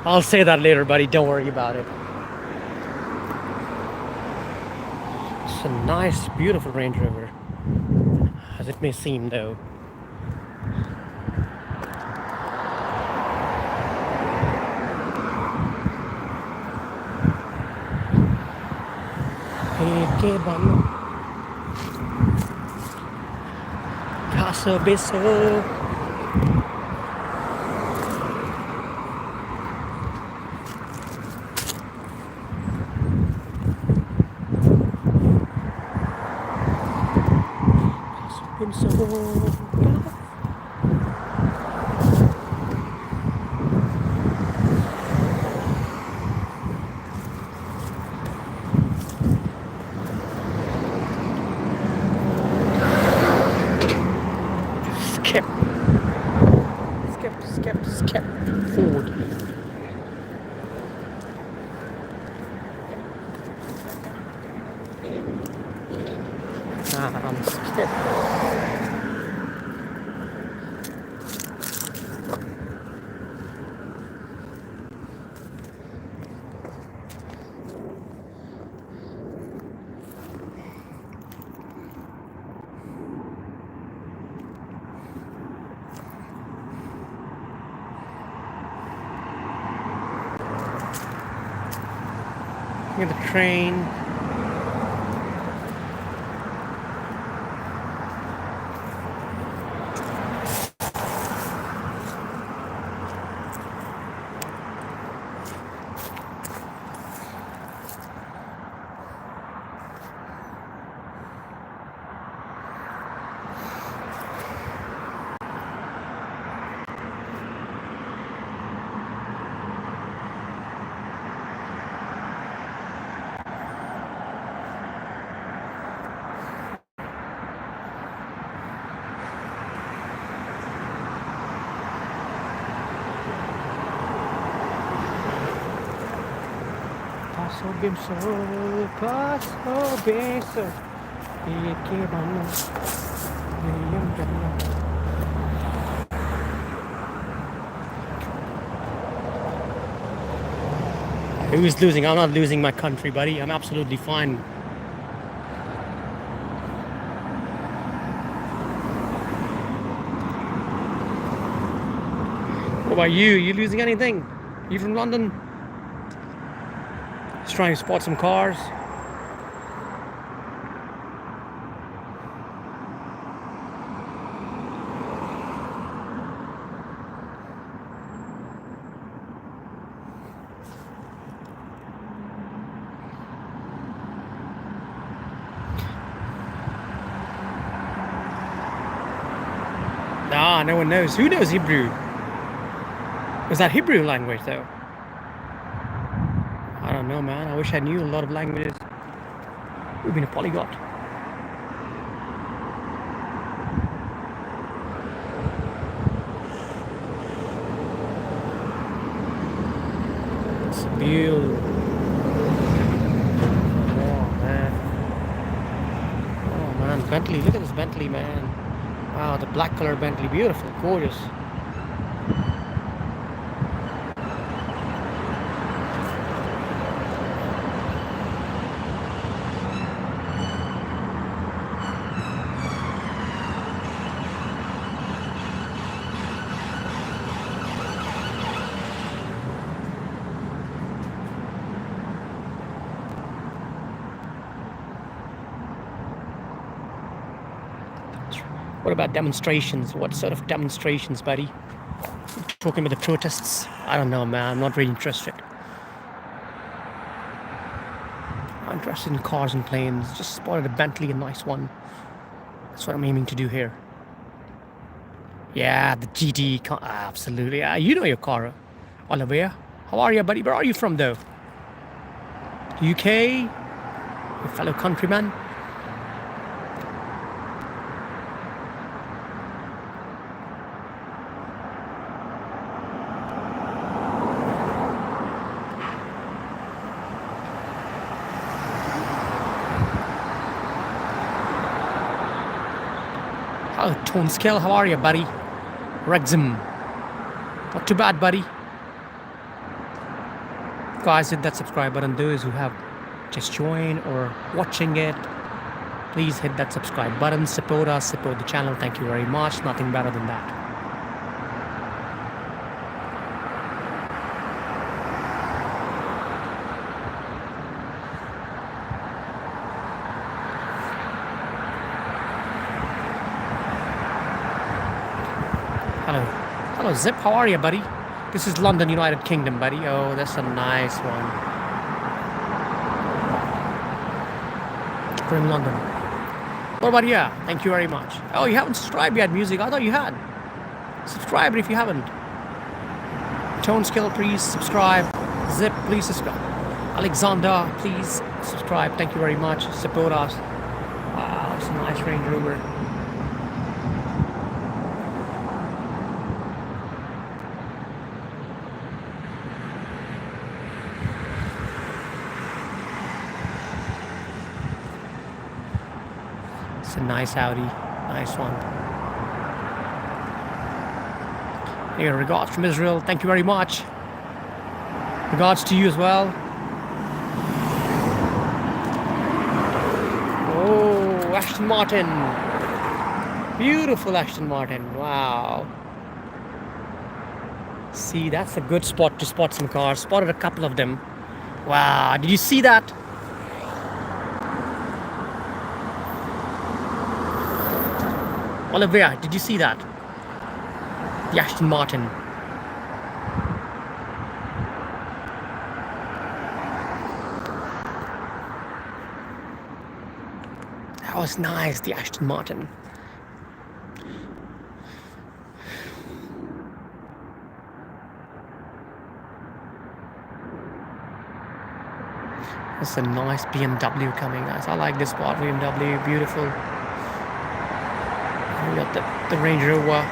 Speaker 1: I'll say that later, buddy. Don't worry about it. It's a nice, beautiful Range Rover, as it may seem, though. Que bom. Paso beso. Skip forward. Skip. Look at the train. Paso beso, y que vamos, Who's losing? I'm not losing my country, buddy. I'm absolutely fine. What about you? You losing anything? You from London? Just trying to spot some cars. No one knows. Who knows Hebrew? Was that Hebrew language, though? I don't know, man. I wish I knew a lot of languages. We've been a polyglot. It's beautiful. Oh, man. Bentley. Look at this Bentley, man. Wow, the black color Bentley, beautiful, gorgeous. What about demonstrations? What sort of demonstrations, buddy? Talking about the protests? I don't know, man. I'm not really interested. I'm interested in cars and planes. Just spotted a Bentley, a nice one. That's what I'm aiming to do here. Yeah, the GT. Absolutely. You know your car, Oliver. How are you, buddy? Where are you from, though? UK? Your fellow countryman? Oh, Tone Scale, how are you, buddy? Rexham. Not too bad, buddy. Guys, hit that subscribe button. Those who have just joined or watching it, please hit that subscribe button. Support us, support the channel. Thank you very much. Nothing better than that. Hello, Zip. How are you, buddy? This is London, United Kingdom, buddy. Oh, that's a nice one. We're in London. What about you? Thank you very much. Oh, you haven't subscribed yet, music. I thought you had. Subscribe if you haven't. Tone Skill, please subscribe. Zip, please subscribe. Alexander, please subscribe. Thank you very much. Support us. Wow, it's a nice Range Rover. It's a nice Audi, nice one. Here, regards from Israel. Thank you very much. Regards to you as well. Oh, Aston Martin. Beautiful Aston Martin. Wow. See, that's a good spot to spot some cars. Spotted a couple of them. Wow, did you see that? Olivia, did you see that? The Aston Martin. That was nice, the Aston Martin. That's a nice BMW coming, guys. I like this spot, BMW, beautiful. We got the Range Rover.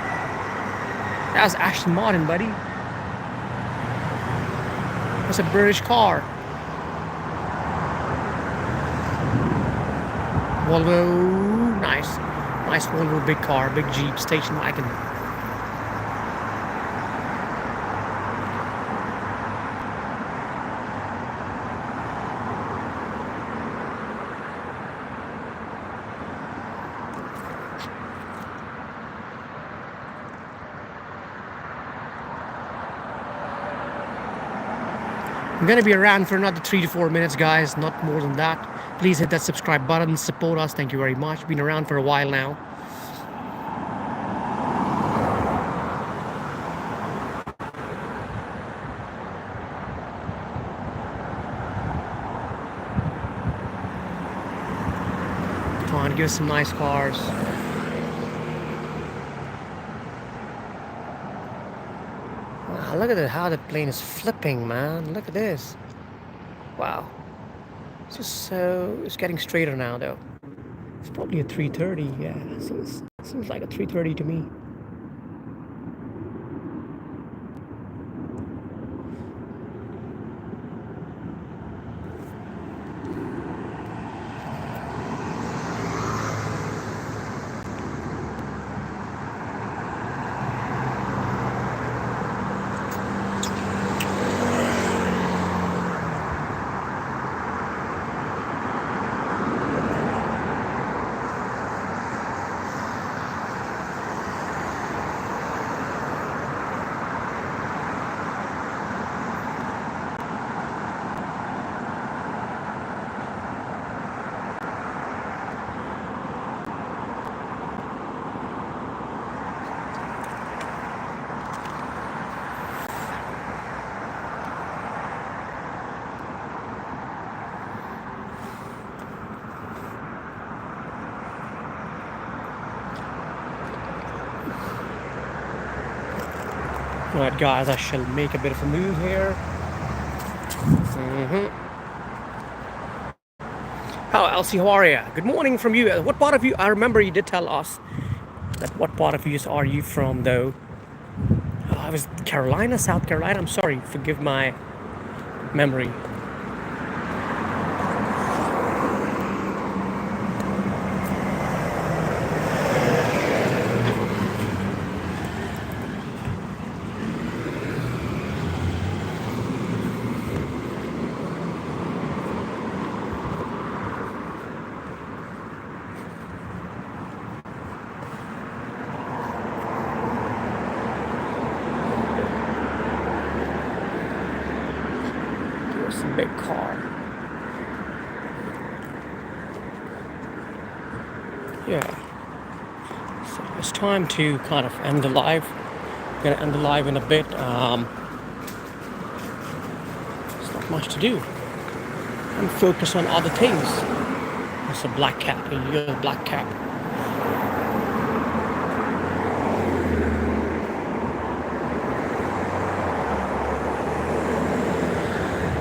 Speaker 1: That's Aston Martin, buddy. That's a British car. Volvo, nice. Nice Volvo, big car, big Jeep, station wagon. I'm gonna be around for another 3 to 4 minutes, guys, not more than that. Please hit that subscribe button, support us. Thank you very much. Been around for a while now. Come on, give us some nice cars. Wow, look at how the plane is flipping, man. Look at this. Wow. It's getting straighter now, though. It's probably a 330, yeah. Seems like a 330 to me. Alright guys, I shall make a bit of a move here. How Elsie, how are you? Good morning from you. What part of you? I remember you did tell us that what part of you are you from though? I was Carolina, South Carolina. I'm sorry, forgive my memory. Here's a big car. Yeah. So it's time to kind of end the live. I'm gonna end the live in a bit. It's not much to do. And focus on other things. There's a black cat, a yellow black cat.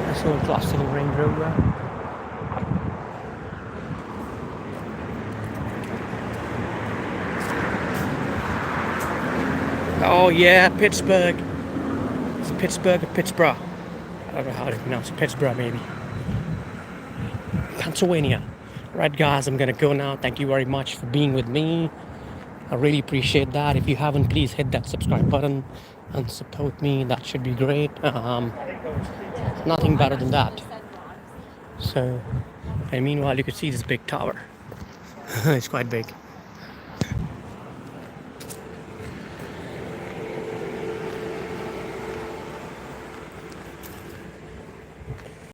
Speaker 1: That's a classic Range Rover. Oh yeah, Pittsburgh. It's Pittsburgh or Pittsburgh. I don't know how to pronounce it. Pittsburgh maybe. Pennsylvania. Right guys, I'm gonna go now. Thank you very much for being with me. I really appreciate that. If you haven't, please hit that subscribe button and support me. That should be great. Nothing better than that. So, and meanwhile, you can see this big tower. It's quite big.